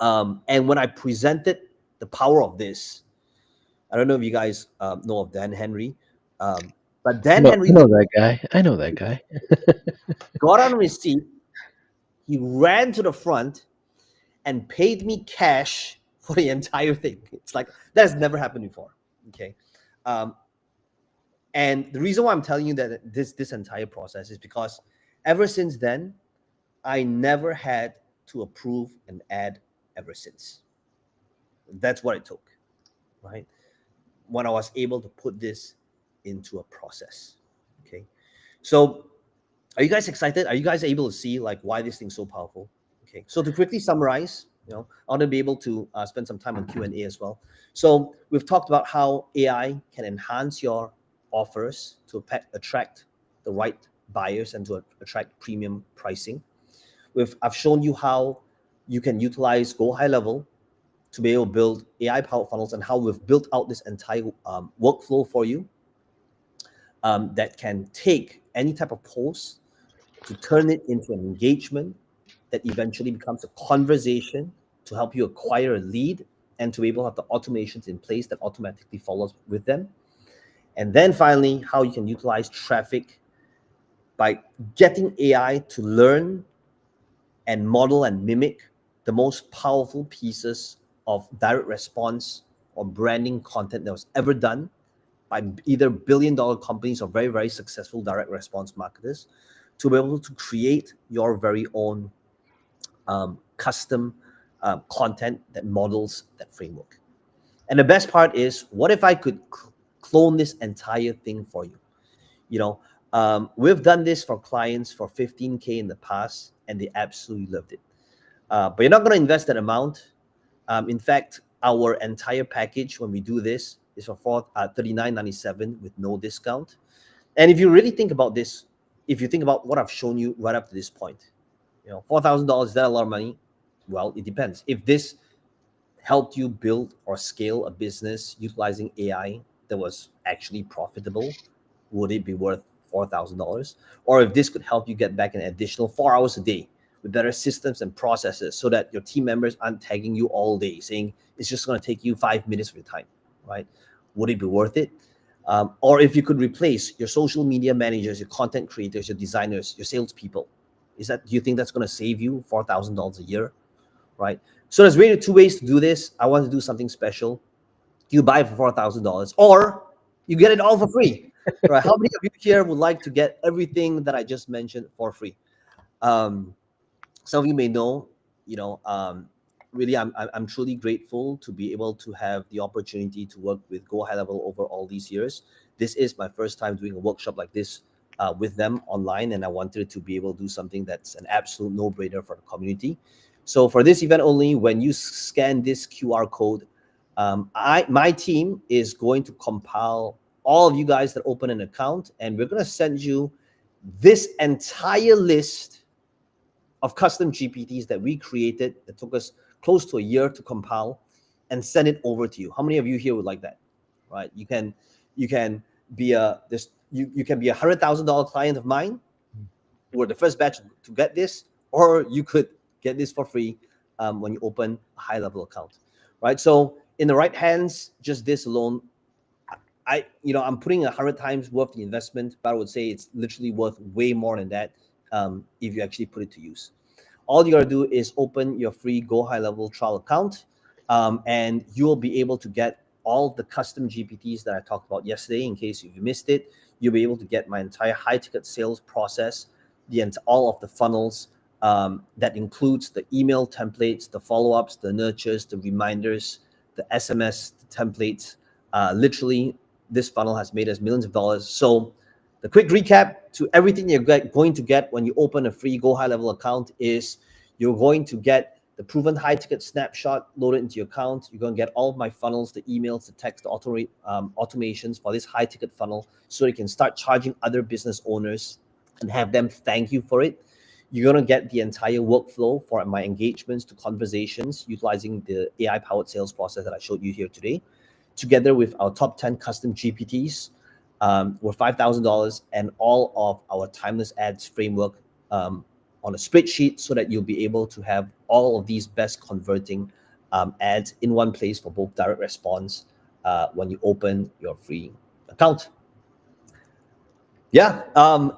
And when I presented the power of this, I don't know if you guys know of Dan Henry, but Dan I Henry know that guy. I know that guy. got on his seat, he ran to the front and paid me cash for the entire thing. It's like, that has never happened before. Okay. Um, And the reason why I'm telling you that this entire process is because ever since then, I never had to approve an ad ever since. That's what it took, right? When I was able to put this into a process. Okay. So are you guys excited? Are you guys able to see like why this thing's so powerful? Okay. So to quickly summarize, I want to be able to spend some time on Q&A as well. So we've talked about how AI can enhance your offers to attract the right buyers and to attract premium pricing. I've shown you how you can utilize Go High Level to be able to build AI powered funnels, and how we've built out this entire workflow for you that can take any type of post to turn it into an engagement that eventually becomes a conversation to help you acquire a lead, and to be able to have the automations in place that automatically follows with them. And then finally, how you can utilize traffic by getting AI to learn and model and mimic the most powerful pieces of direct response or branding content that was ever done by either billion-dollar companies or very, very successful direct response marketers, to be able to create your very own custom content that models that framework. And the best part is, what if I could clone this entire thing for you? You know, we've done this for clients for 15K in the past, and they absolutely loved it. But you're not going to invest that amount. In fact, our entire package when we do this is for $39.97 with no discount. And if you really think about this, if you think about what I've shown you right up to this point, $4,000, is that a lot of money? Well, it depends. If this helped you build or scale a business utilizing AI that was actually profitable, would it be worth $4,000? Or if this could help you get back an additional 4 hours a day with better systems and processes, so that your team members aren't tagging you all day saying it's just going to take you 5 minutes of your time, right? Would it be worth it? Or if you could replace your social media managers, your content creators, your designers, your salespeople, do you think that's going to save you $4,000 a year, right? So there's really two ways to do this. I want to do something special. You buy it for $4,000, or you get it all for free, right? How many of you here would like to get everything that I just mentioned for free? Um, some of you may know, you know, really, I'm truly grateful to be able to have the opportunity to work with Go High Level over all these years. This is my first time doing a workshop like this with them online, and I wanted to be able to do something that's an absolute no-brainer for the community. So for this event only, when you scan this QR code, my team is going to compile all of you guys that open an account, and we're going to send you this entire list of custom GPTs that we created that took us close to a year to compile, and send it over to you. How many of you here would like that? Right? You can be you can be $100,000 client of mine. You were the first batch to get this, or you could get this for free when you open a high level account. Right? So in the right hands, just this alone, I'm putting 100 times worth the investment, but I would say it's literally worth way more than that if you actually put it to use. All you got to do is open your free Go High Level trial account, and you will be able to get all the custom GPTs that I talked about yesterday. In case you missed it, you'll be able to get my entire high ticket sales process, all of the funnels. That includes the email templates, the follow ups, the nurtures, the reminders, the SMS the templates. Literally, this funnel has made us millions of dollars. So the quick recap to everything you're going to get when you open a free Go High Level account is, you're going to get the proven high ticket snapshot loaded into your account. You're going to get all of my funnels, the emails, the text, the automations for this high ticket funnel, so you can start charging other business owners and have them thank you for it. You're going to get the entire workflow for my engagements to conversations utilizing the AI powered sales process that I showed you here today, together with our top 10 custom GPTs worth $5,000, and all of our timeless ads framework on a spreadsheet, so that you'll be able to have all of these best converting ads in one place for both direct response when you open your free account. Yeah.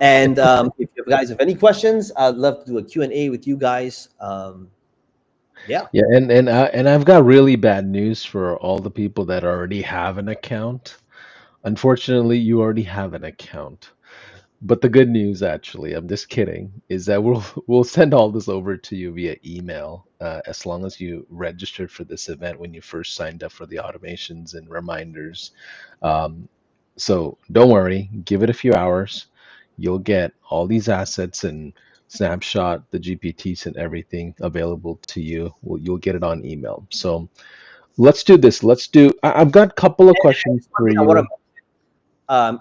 And if you guys have any questions, I'd love to do a Q&A with you guys. Yeah. Yeah, and I've got really bad news for all the people that already have an account. Unfortunately, you already have an account. But the good news, actually, I'm just kidding, is that we'll send all this over to you via email as long as you registered for this event when you first signed up for the automations and reminders. Um, so don't worry, give it a few hours. You'll get all these assets and snapshot, the GPTs and everything available to you. You'll get it on email. So let's do this. I've got a couple of And questions there's one for thing I want you. to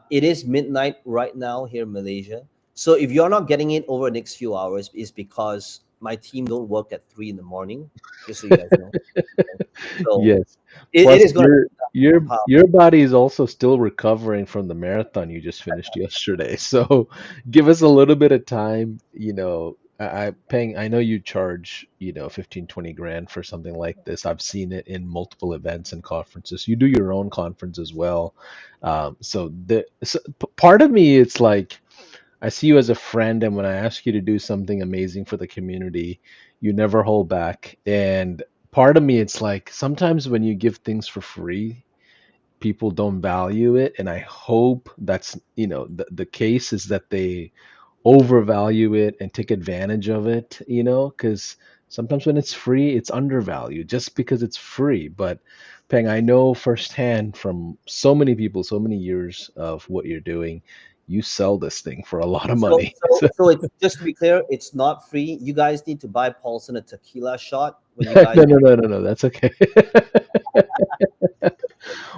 it is midnight right now here in Malaysia. So if you're not getting it over the next few hours, it's because my team don't work at 3 in the morning. Just so you guys know. Okay? So Yes. it Plus, is going to compound. your body is also still recovering from the marathon you just finished yesterday. So give us a little bit of time. Paying, I know you charge, 15, 20 grand for something like this. I've seen it in multiple events and conferences. You do your own conference as well. Part of me, it's like, I see you as a friend, and when I ask you to do something amazing for the community, you never hold back. And part of me, it's like sometimes when you give things for free, people don't value it. And I hope that's, the case is that they overvalue it and take advantage of it, because sometimes when it's free, it's undervalued just because it's free. But Peng, I know firsthand from so many people, so many years of what you're doing, you sell this thing for a lot of So, money. so, So so it's just to be clear, it's not free. You guys need to buy Paulson a tequila shot when you no, guys. no, that's okay.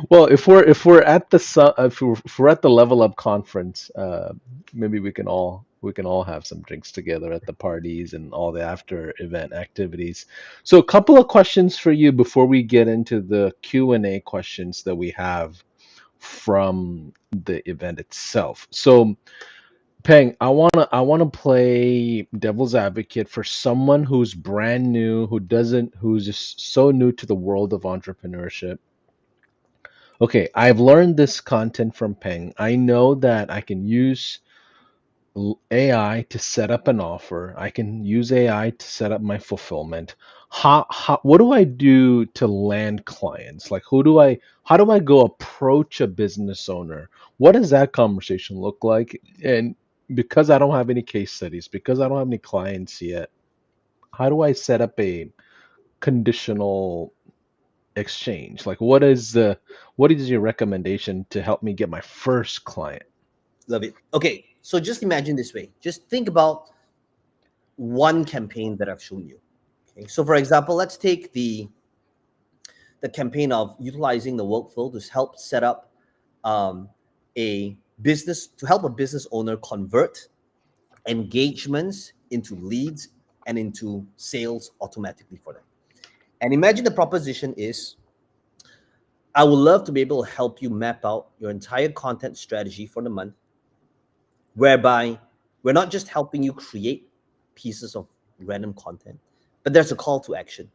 Well, if we're at the if we're at the Level Up conference, maybe we can all have some drinks together at the parties and all the after event activities. So, a couple of questions for you before we get into the Q&A questions that we have from the event itself. So, Peng, I wanna play devil's advocate for someone who's brand new, who's just so new to the world of entrepreneurship. Okay, I've learned this content from Peng. I know that I can use AI to set up an offer. I can use AI to set up my fulfillment. What do I do to land clients? Like, how do I go approach a business owner? What does that conversation look like? And because I don't have any case studies, because I don't have any clients yet, how do I set up a conditional exchange? Like, what is your recommendation to help me get my first client? Love it. Okay, so just imagine this way. Just think about one campaign that I've shown you. Okay, so for example, let's take the campaign of utilizing the workflow to help set up a business to help a business owner convert engagements into leads and into sales automatically for them. And imagine the proposition is, I would love to be able to help you map out your entire content strategy for the month, whereby we're not just helping you create pieces of random content, but there's a call to action.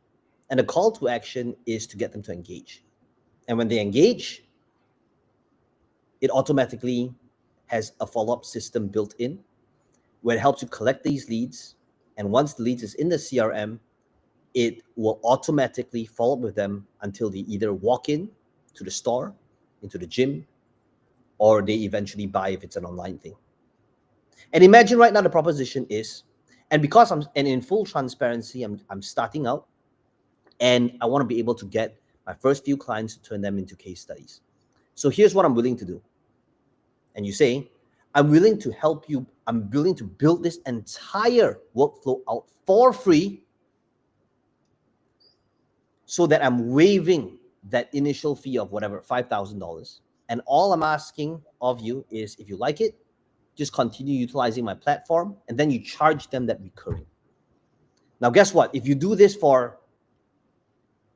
And the call to action is to get them to engage. And when they engage, it automatically has a follow-up system built in where it helps you collect these leads. And once the leads is in the CRM, it will automatically follow up with them until they either walk in to the store, into the gym, or they eventually buy if it's an online thing. And imagine right now the proposition is, and because and in full transparency, I'm starting out and I want to be able to get my first few clients to turn them into case studies. So here's what I'm willing to do. And you say, I'm willing to help you. I'm willing to build this entire workflow out for free so that I'm waiving that initial fee of whatever, $5,000. And all I'm asking of you is if you like it, just continue utilizing my platform and then you charge them that recurring. Now, guess what? If you do this for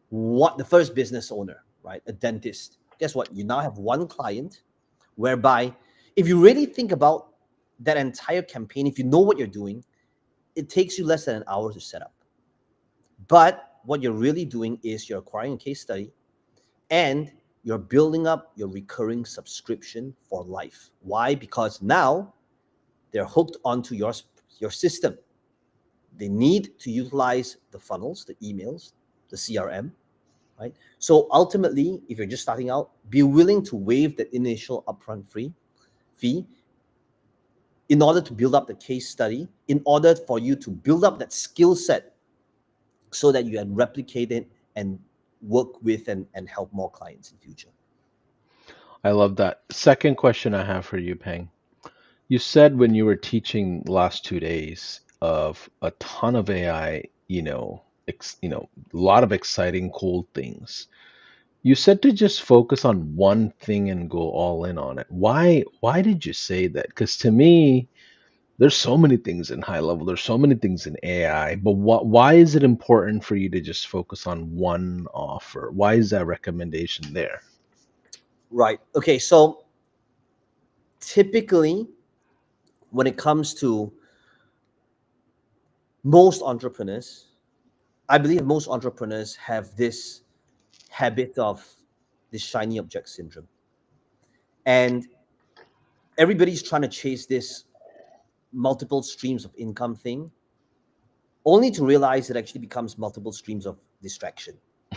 what the first business owner, right, a dentist, guess what? You now have one client whereby if you really think about that entire campaign, if you know what you're doing, it takes you less than an hour to set up. But what you're really doing is you're acquiring a case study and you're building up your recurring subscription for life. Why? Because now they're hooked onto your system. They need to utilize the funnels, the emails, the CRM, right? So ultimately, if you're just starting out, be willing to waive that initial upfront fee in order to build up the case study, in order for you to build up that skill set so that you can replicate it and work with and help more clients in future. I love that. Second question I have for you, Peng. You said when you were teaching last 2 days of a ton of AI, a lot of exciting, cool things. You said to just focus on one thing and go all in on it. Why did you say that? Because to me, there's so many things in high level, there's so many things in AI, but why is it important for you to just focus on one offer? Why is that recommendation there? Right. Okay. So typically, when it comes to most entrepreneurs, I believe most entrepreneurs have this habit of this shiny object syndrome. And everybody's trying to chase this multiple streams of income thing, only to realize it actually becomes multiple streams of distraction.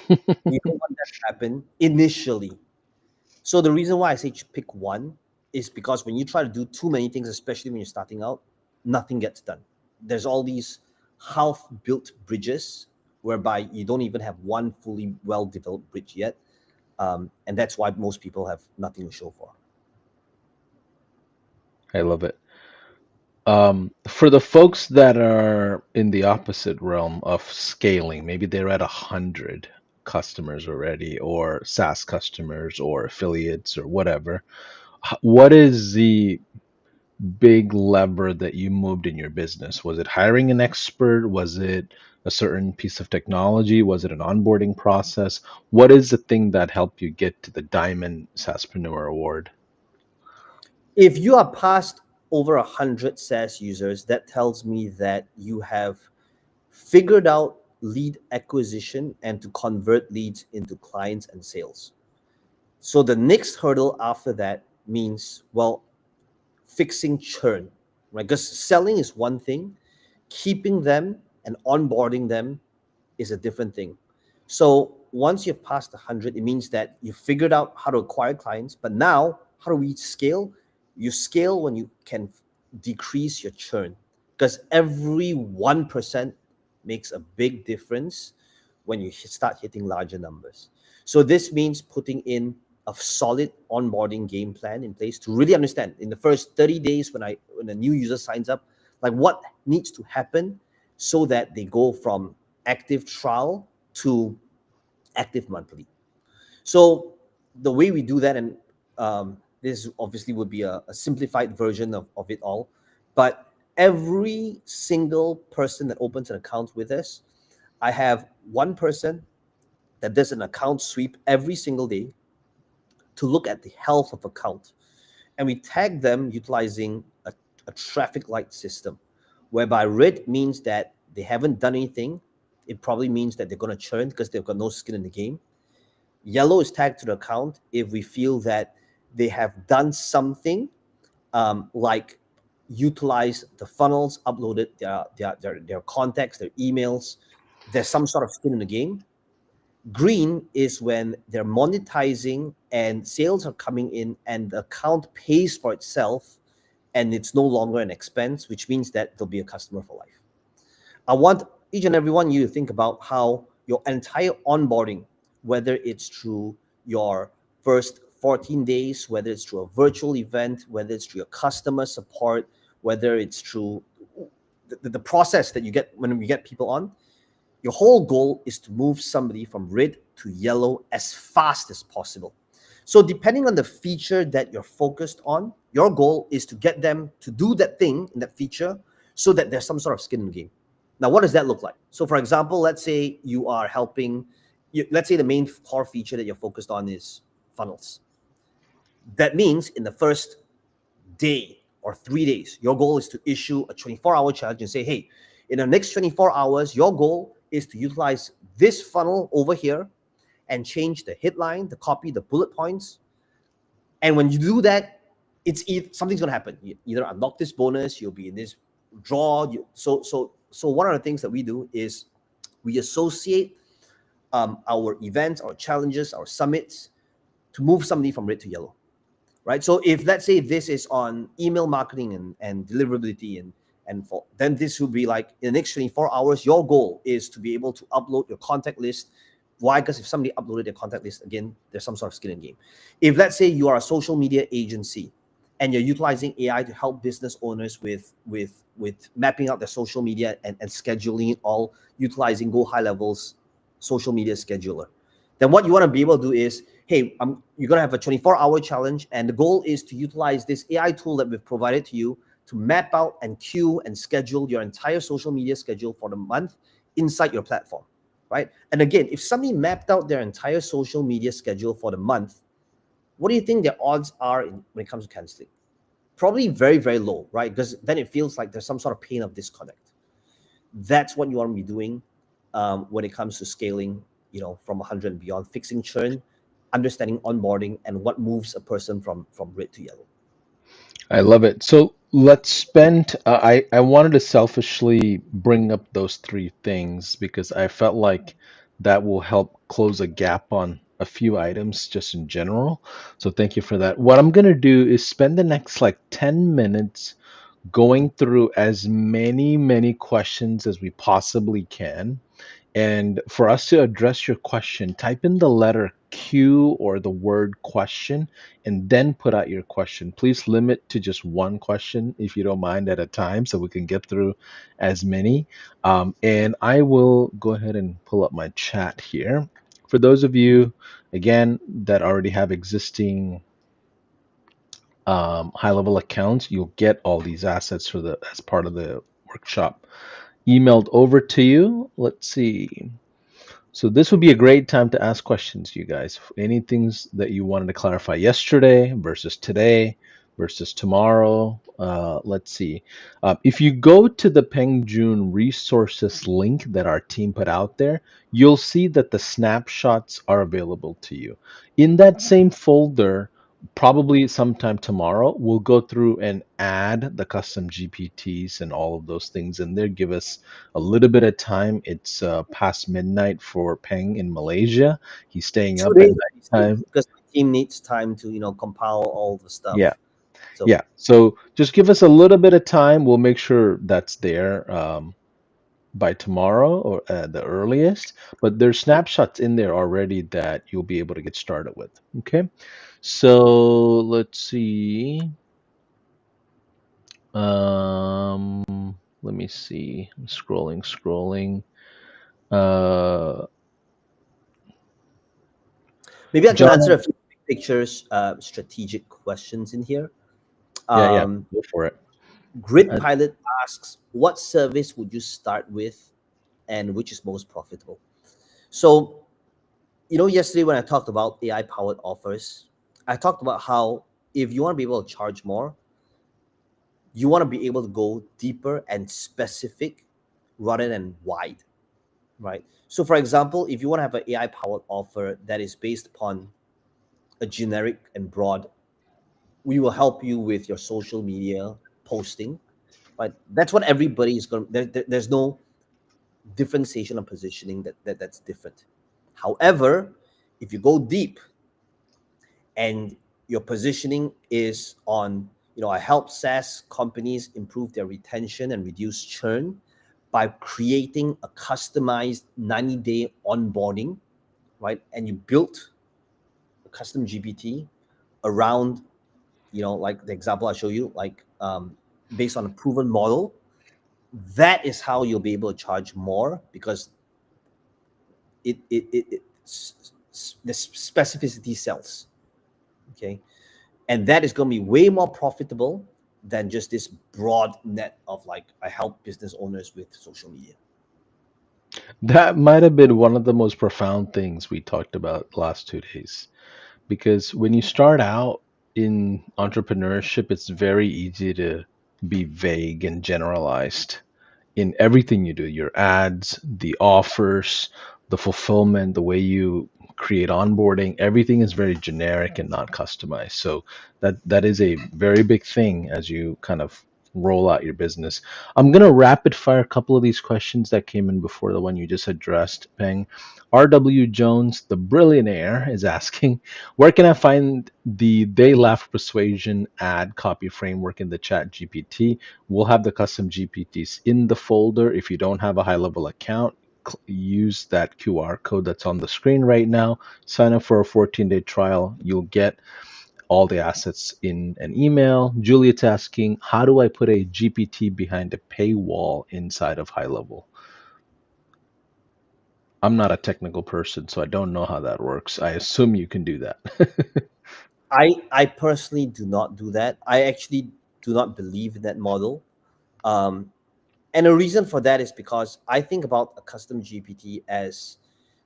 You don't want that to happen initially. So the reason why I say pick one is because when you try to do too many things, especially when you're starting out, nothing gets done. There's all these half-built bridges whereby you don't even have one fully well-developed bridge yet, and that's why most people have nothing to show for. I love it. For the folks that are in the opposite realm of scaling, maybe they're at 100 customers already, or SaaS customers, or affiliates, or whatever. What is the big lever that you moved in your business? Was it hiring an expert? Was it a certain piece of technology? Was it an onboarding process? What is the thing that helped you get to the Diamond SaaSpreneur Award? If you are past over 100 SaaS users, that tells me that you have figured out lead acquisition and to convert leads into clients and sales. So the next hurdle after that means, well, fixing churn, right? Because selling is one thing, keeping them and onboarding them is a different thing. So once you've passed 100, it means that you've figured out how to acquire clients. But now, how do we scale? You scale when you can decrease your churn, because every 1% makes a big difference when you start hitting larger numbers. So this means putting in a solid onboarding game plan in place to really understand in the first 30 days when a new user signs up, like what needs to happen so that they go from active trial to active monthly. So the way we do that, and this obviously would be a simplified version of it all, but every single person that opens an account with us, I have one person that does an account sweep every single day to look at the health of account. And we tag them utilizing a traffic light system, whereby red means that they haven't done anything. It probably means that they're going to churn because they've got no skin in the game. Yellow is tagged to the account if we feel that they have done something, like utilize the funnels, uploaded their contacts, their emails. There's some sort of skin in the game. Green is when they're monetizing and sales are coming in and the account pays for itself and it's no longer an expense, which means that they'll be a customer for life. I want each and every one of you to think about how your entire onboarding, whether it's through your first 14 days, whether it's through a virtual event, whether it's through your customer support, whether it's through the process that you get when we get people on, your whole goal is to move somebody from red to yellow as fast as possible. So, depending on the feature that you're focused on, your goal is to get them to do that thing in that feature so that there's some sort of skin in the game. Now, what does that look like? So, for example, let's say you are helping, let's say the main core feature that you're focused on is funnels. That means in the first day or 3 days, your goal is to issue a 24-hour challenge and say, hey, in the next 24 hours, your goal is to utilize this funnel over here and change the headline, the copy, the bullet points. And when you do that, something's going to happen. You either unlock this bonus, you'll be in this draw. So one of the things that we do is we associate our events, our challenges, our summits to move somebody from red to yellow. Right. So if let's say this is on email marketing and deliverability then this will be like in the next 24 hours, your goal is to be able to upload your contact list. Why? Because if somebody uploaded their contact list, again, there's some sort of skin in the game. If let's say you are a social media agency and you're utilizing AI to help business owners with mapping out their social media and scheduling it all, utilizing Go High Level's social media scheduler, then what you want to be able to do is, hey, you're going to have a 24-hour challenge, and the goal is to utilize this AI tool that we've provided to you to map out and queue and schedule your entire social media schedule for the month inside your platform, right? And again, if somebody mapped out their entire social media schedule for the month, what do you think their odds are when it comes to canceling? Probably very, very low, right? Because then it feels like there's some sort of pain of disconnect. That's what you want to be doing when it comes to scaling, from 100 and beyond, fixing churn, understanding onboarding, and what moves a person from red to yellow. I love it. So let's spend. I wanted to selfishly bring up those three things because I felt like that will help close a gap on a few items just in general. So thank you for that. What I'm gonna do is spend the next like 10 minutes going through as many questions as we possibly can. And for us to address your question, type in the letter Q or the word question and then put out your question. Please limit to just one question, if you don't mind, at a time so we can get through as many. And I will go ahead and pull up my chat here. For those of you, again, that already have existing high level accounts, you'll get all these assets for the as part of the workshop emailed over to you. Let's see. So this would be a great time to ask questions, you guys. Any things that you wanted to clarify yesterday versus today versus tomorrow. Let's see. If you go to the Peng Joon resources link that our team put out there, you'll see that the snapshots are available to you. In that same folder, probably sometime tomorrow, we'll go through and add the custom GPTs and all of those things in there. Give us a little bit of time. It's past midnight for Peng in Malaysia. He's staying Two up at days, let me say, nighttime. because my team needs time to compile all the Yeah, stuff. So yeah. So just give us a little bit of time. We'll make sure that's there by tomorrow or the earliest. But there's snapshots in there already that you'll be able to get started with. Okay. So let's see. Let me see. I'm scrolling. Uh, maybe I can answer John. a few big pictures, strategic questions in here. Yeah, Um, go for it. Grid Uh, Pilot asks, what service would you start with and which is most profitable? So, yesterday when I talked about AI powered offers, I talked about how if you want to be able to charge more, you want to be able to go deeper and specific rather than wide, right? So, for example, if you want to have an AI powered offer that is based upon a generic and broad, we will help you with your social media posting, right? That's what everybody is going to, there's no differentiation of positioning that's different. However, if you go deep and your positioning is on, I help SaaS companies improve their retention and reduce churn by creating a customized 90-day onboarding, right? And you built a custom GPT around, like the example I show you, like based on a proven model. That is how you'll be able to charge more because the specificity sells. Okay, and that is going to be way more profitable than just this broad net of like I help business owners with social media. that might have been one of the most profound things we talked about last 2 days. Because when you start out in entrepreneurship, it's very easy to be vague and generalized in everything you do, your ads, the offers, the fulfillment, the way you create onboarding, everything is very generic and not customized. So that is a very big thing as you kind of roll out your business. I'm going to rapid fire a couple of these questions that came in before the one you just addressed, Peng. RW Jones, the billionaire, is asking, where can I find the They Laugh Persuasion ad copy framework in the chat GPT? We'll have the custom GPTs in the folder. If you don't have a HighLevel account, use that QR code that's on the screen right now. Sign up for a 14-day trial. You'll get all the assets in an email. Juliet's asking, how do I put a GPT behind a paywall inside of HighLevel? I'm not a technical person, so I don't know how that works. I assume you can do that. I personally do not do that. I actually do not believe in that model. Um, and a reason for that is because I think about a custom GPT as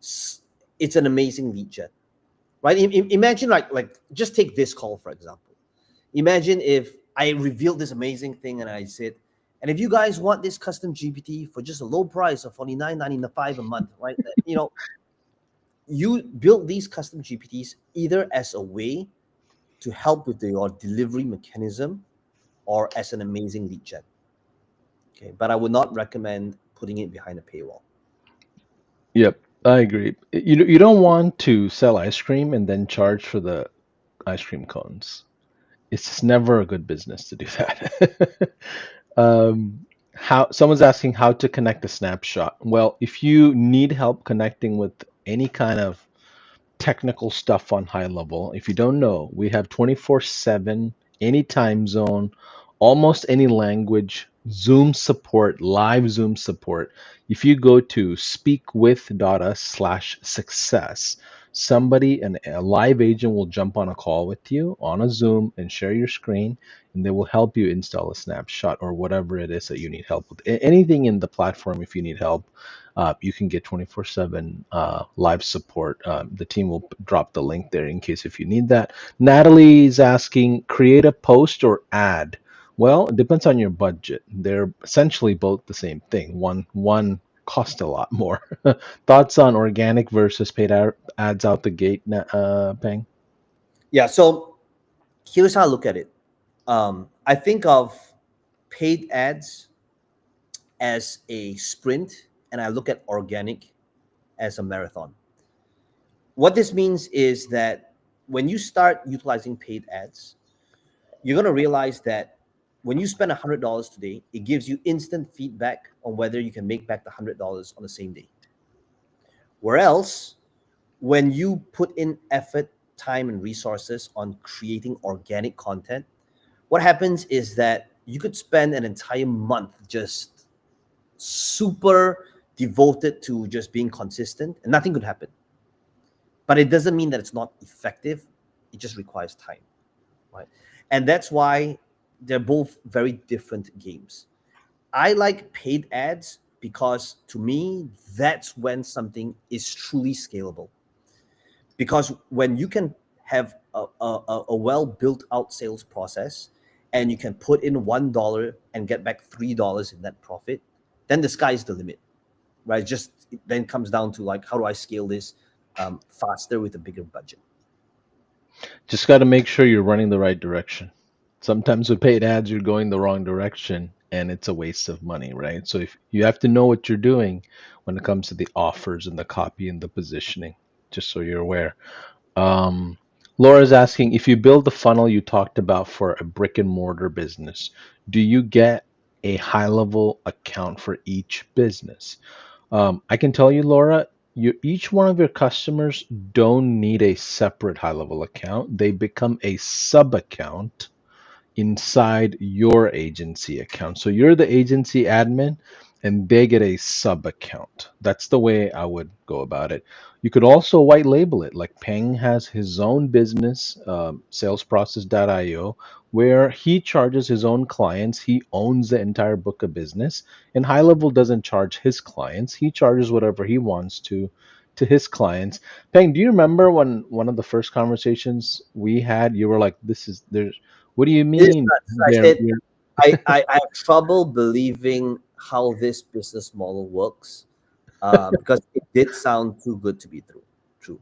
s- it's an amazing lead gen, right? Imagine like just take this call for example. Imagine if I revealed this amazing thing and I said, and if you guys want this custom GPT for just a low price of 49.95 a month, right? You build these custom GPTs either as a way to help with your delivery mechanism or as an amazing lead gen. Okay, but I would not recommend putting it behind a paywall. Yep, I agree. You don't want to sell ice cream and then charge for the ice cream cones. It's just never a good business to do that. How someone's asking how to connect a snapshot. Well, if you need help connecting with any kind of technical stuff on high level. If you don't know, we have 24/7, any time zone, almost any language, Zoom support, live Zoom support. If you go to speakwith.us/success, somebody, a live agent will jump on a call with you on a Zoom and share your screen, and they will help you install a snapshot or whatever it is that you need help with. Anything in the platform, if you need help, you can get 24/7 live support. The team will drop the link there in case if you need that. Natalie is asking, create a post or ad. Well, it depends on your budget. They're essentially both the same thing. One cost a lot more. Thoughts on organic versus paid ads out the gate, Peng? Yeah, so here's how I look at it. I think of paid ads as a sprint, and I look at organic as a marathon. What this means is that when you start utilizing paid ads, you're going to realize that when you spend $100 today, it gives you instant feedback on whether you can make back the $100 on the same day. Whereas when you put in effort, time, and resources on creating organic content, what happens is that you could spend an entire month just super devoted to just being consistent and nothing could happen. But it doesn't mean that it's not effective. It just requires time, right? And that's why they're both very different games. I like paid ads because to me, that's when something is truly scalable. Because when you can have a well built out sales process and you can put in $1 and get back $3 in net profit, then the sky is the limit, right? Just it then comes down to like, how do I scale this faster with a bigger budget? Just got to make sure you're running the right direction. Sometimes with paid ads, you're going the wrong direction and it's a waste of money, right? So if you have to know what you're doing when it comes to the offers and the copy and the positioning, just so you're aware. Um, Laura's asking if you build the funnel you talked about for a brick and mortar business, do you get a high level account for each business? I can tell you, Laura, each one of your customers don't need a separate high level account. They become a sub account inside your agency account. So you're the agency admin and they get a sub account. That's the way I would go about it. You could also white label it. Like Peng has his own business, salesprocess.io, where he charges his own clients. He owns the entire book of business. And High Level doesn't charge his clients. He charges whatever he wants to his clients. Peng, do you remember when one of the first conversations we had, you were like, "This is there's what do you It is mean? nuts. I They're, said I have trouble believing how this business model works because it did sound too good to be true. True.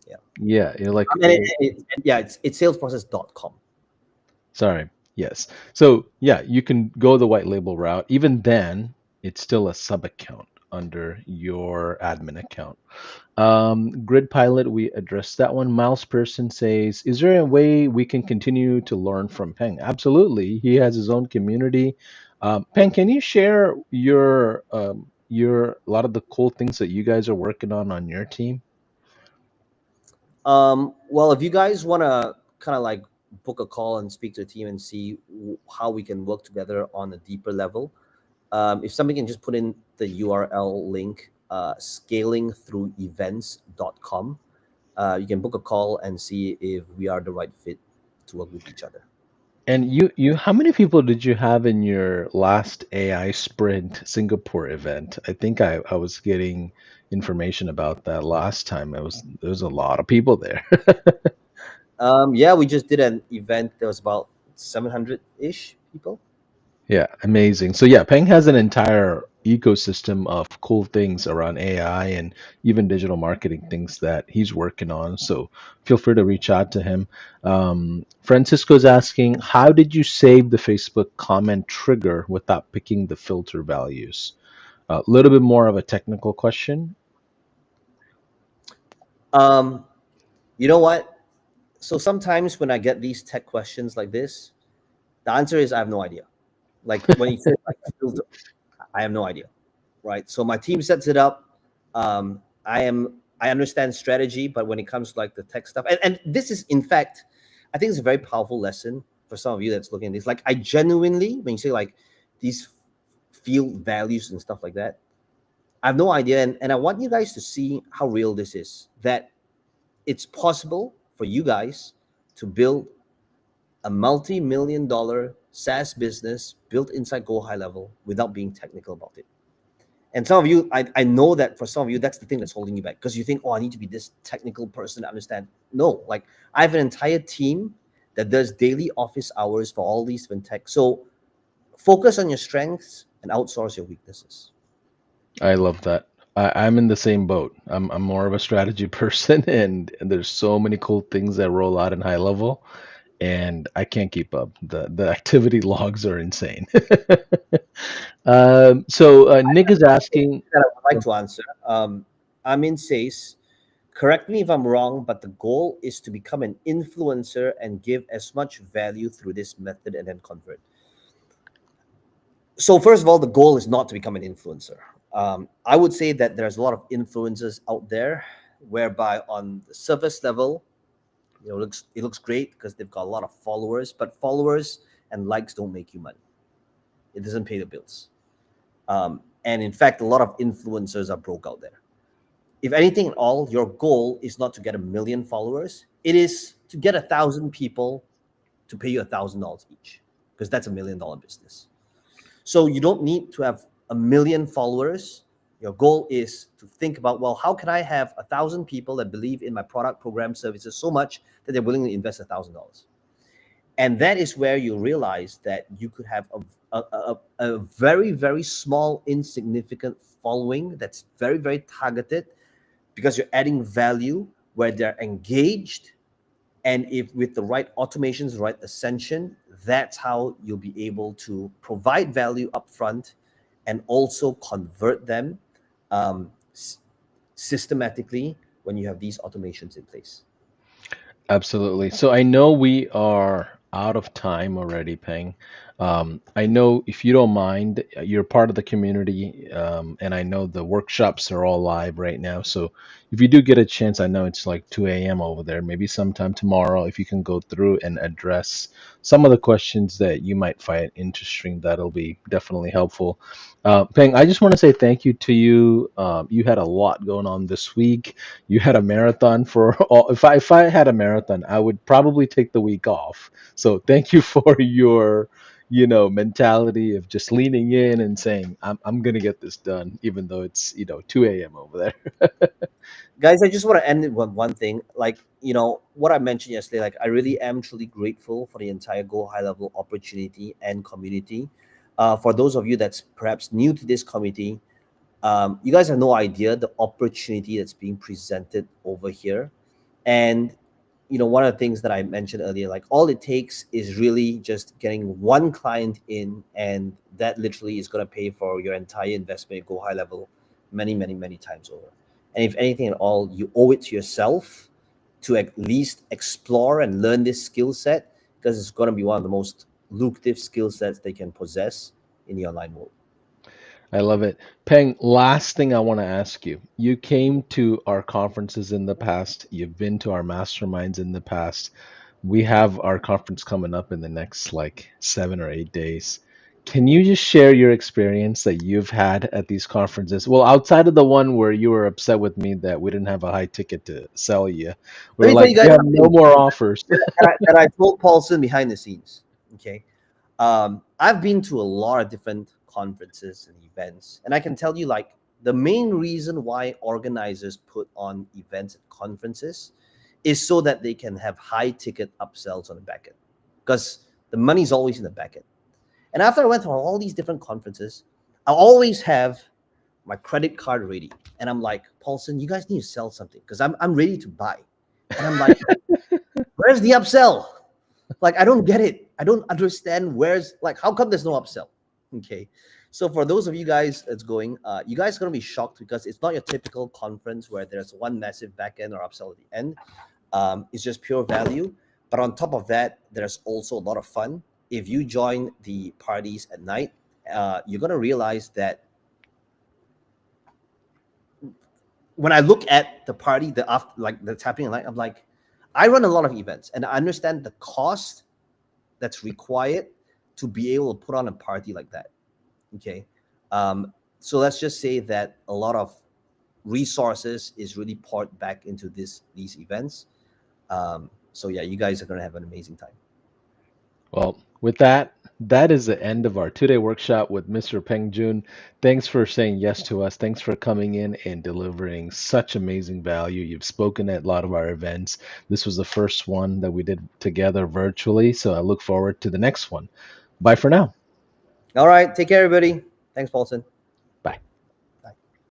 Yeah. yeah, you're like, And yeah, it's salesprocess.com. sorry, yes. So yeah, you can go the white label route. Even then, it's still a sub account under your admin account. Grid Pilot, we addressed that one. Miles Person says, "Is there a way we can continue to learn from Peng?" Absolutely. He has his own community. Peng, can you share your a lot of the cool things that you guys are working on your team? Well, if you guys want to kind of like book a call and speak to the team and see how we can work together on a deeper level, if somebody can just put in the URL link, scalingthroughevents.com, you can book a call and see if we are the right fit to work with each other. And how many people did you have in your last AI Sprint Singapore event? I think I was getting information about that last time. There was a lot of people there. Yeah, we just did an event. There was about 700 ish people. Yeah, amazing. So yeah, Peng has an entire ecosystem of cool things around AI and even digital marketing things that he's working on. So feel free to reach out to him. Francisco's asking, how did you save the Facebook comment trigger without picking the filter values? A little bit more of a technical question. Um, you know what? So sometimes when I get these tech questions like this, the answer is I have no idea. Like when you say like filter, I have no idea, right? So my team sets it up. I understand strategy, but when it comes to like the tech stuff, and this is in fact, I think it's a very powerful lesson for some of you that's looking at this. Like I genuinely, when you say like these field values and stuff like that, I have no idea, and I want you guys to see how real this is. That it's possible for you guys to build a multi-million dollar SaaS business built inside Go High Level without being technical about it. And some of you, I know that for some of you, that's the thing that's holding you back because you think, oh, I need to be this technical person to understand. No, like I have an entire team that does daily office hours for all these fintech. So focus on your strengths and outsource your weaknesses. I love that. I'm in the same boat. I'm more of a strategy person, and there's so many cool things that roll out in high level, and I can't keep up. The activity logs are insane. Nick is asking. That I would like to answer. Amin says, correct me if I'm wrong, but the goal is to become an influencer and give as much value through this method and then convert. So first of all, the goal is not to become an influencer. I would say that there's a lot of influencers out there whereby on the surface level, it looks great because they've got a lot of followers, but followers and likes don't make you money. It doesn't pay the bills. And in fact, a lot of influencers are broke out there. If anything at all, your goal is not to get 1 million followers. It is to get 1,000 people to pay you $1,000 each, because that's $1 million business. So you don't need to have 1 million followers. Your goal is to think about, well, how can I have 1,000 people that believe in my product, program, services so much that they're willing to invest $1,000? And that is where you realize that you could have a very, very small, insignificant following that's very, very targeted because you're adding value where they're engaged. And if with the right automations, the right ascension, that's how you'll be able to provide value upfront and also convert them um, systematically when you have these automations in place. Absolutely. So I know we are out of time already, Peng. I know if you don't mind, you're part of the community, and I know the workshops are all live right now. So if you do get a chance, I know it's like 2 a.m. over there, maybe sometime tomorrow, if you can go through and address some of the questions that you might find interesting, that'll be definitely helpful. Peng, I just want to say thank you to you. You had a lot going on this week. You had a marathon for all. If I had a marathon, I would probably take the week off. So thank you for your, mentality of just leaning in and saying, I'm gonna get this done, even though it's, 2 a.m. over there. Guys, I just want to end it with one thing. Like, what I mentioned yesterday, like, I really am truly grateful for the entire Go High Level opportunity and community. For those of you that's perhaps new to this community, you guys have no idea the opportunity that's being presented over here. And one of the things that I mentioned earlier, like all it takes is really just getting one client in, and that literally is going to pay for your entire investment. Go High Level many, many, many times over. And if anything at all, you owe it to yourself to at least explore and learn this skill set, because it's going to be one of the most lucrative skill sets they can possess in the online world. I love it. Peng, last thing I want to ask you. You came to our conferences in the past, you've been to our masterminds in the past. We have our conference coming up in the next like 7 or 8 days. Can you just share your experience that you've had at these conferences? Well, outside of the one where you were upset with me that we didn't have a high ticket to sell you, we Let were me tell like, you guys we have no something more offers. that I told Paulson behind the scenes. Okay. I've been to a lot of different conferences and events, and I can tell you, like, the main reason why organizers put on events and conferences is so that they can have high ticket upsells on the back end, because the money's always in the back end. And after I went to all these different conferences, I always have my credit card ready, and I'm like, Paulson, you guys need to sell something because I'm ready to buy, and I'm like, where's the upsell? Like, I don't get it. I don't understand where's, like, how come there's no upsell? Okay. So for those of you guys that's going, you guys are gonna be shocked because it's not your typical conference where there's one massive back end or upsell at the end. It's just pure value. But on top of that, there's also a lot of fun. If you join the parties at night, you're gonna realize that when I look at the party, the after, like, that's happening at night, I'm like, I run a lot of events and I understand the cost that's required to be able to put on a party like that. Okay. So let's just say that a lot of resources is really poured back into these events. So yeah, you guys are gonna have an amazing time. Well, with that, that is the end of our 2-day workshop with Mr. Peng Joon. Thanks for saying yes to us. Thanks for coming in and delivering such amazing value. You've spoken at a lot of our events. This was the first one that we did together virtually, so I look forward to the next one. Bye for now. All right, take care, everybody. Thanks, Paulson.